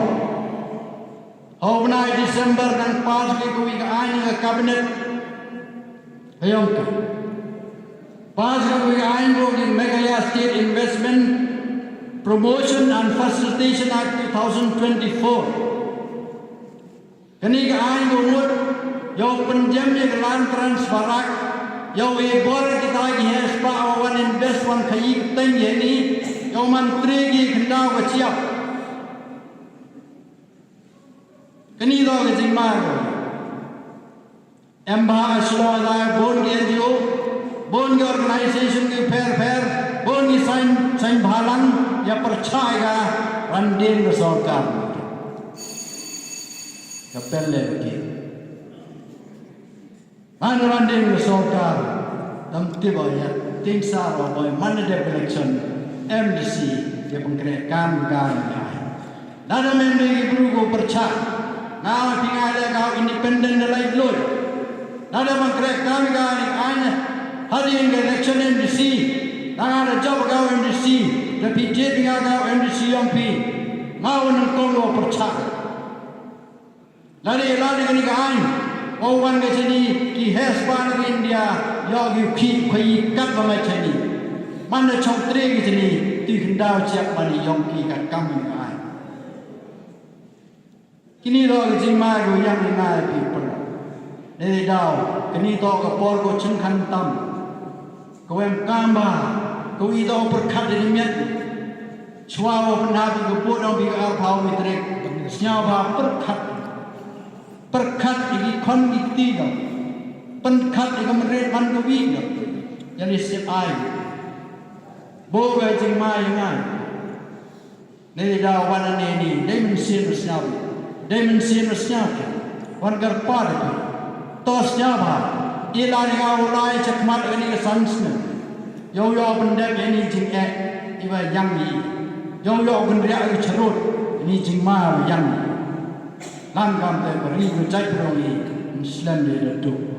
Overnight December dan pas ke kui ke ain ke kabinet, ayam ke. Pas ke kui ke ain ko di Meghalaya State Investment Promotion and Facilitation Act 2024. Kini ke ain ko ngut, yo penjam ye kelan transfer act, yo ebor kita lagi has pa awan invest wan kayi teng ye ni. Yo menteri ki kendau ke siap kini do ke jingmar embha aslo da bon ke NGO bon ke organization ki fair bon ki sign bhalan ya percaya randin ke sarkar kapelle ki randin ke sarkar tamti boya tingsa boy mana de election MDC dia penggerakkan negara. Dalam MDC perlu go percaya. Now tinggal kau independen dalam load. Dalam penggerakkan negara ini hari ini election MDC. Tangan ada job kau MDC. Tapi dia tinggal kau MDC yang pi. Mau nengkong go percaya. Lari ini kau Owan ke sini ki hespan India. Yogi ki koi kat macam ni. Mana cong tre gitu ni, tu kendau siap mani yongki kat kami ai. Kini lo jima go yang ngai people. Dari dau, kini to ke por go chengkan tam. Kau em kamba, kau itu berkat dari miat suara penabi keput orang biar alpau mitrek senyawa berkat ini konflikti dong berkat ini kementerian mandowi dong yang disip air boga jing mai ngai ni dah wana ni dia mensin senyawa warga pada tos jawa ilan ngau lai cakmat ini kesansnya yo benda ini jing iba yang ni yo benda itu cerut ini jing ma yang lan kam te beri ku cai pro ni Islam dia tu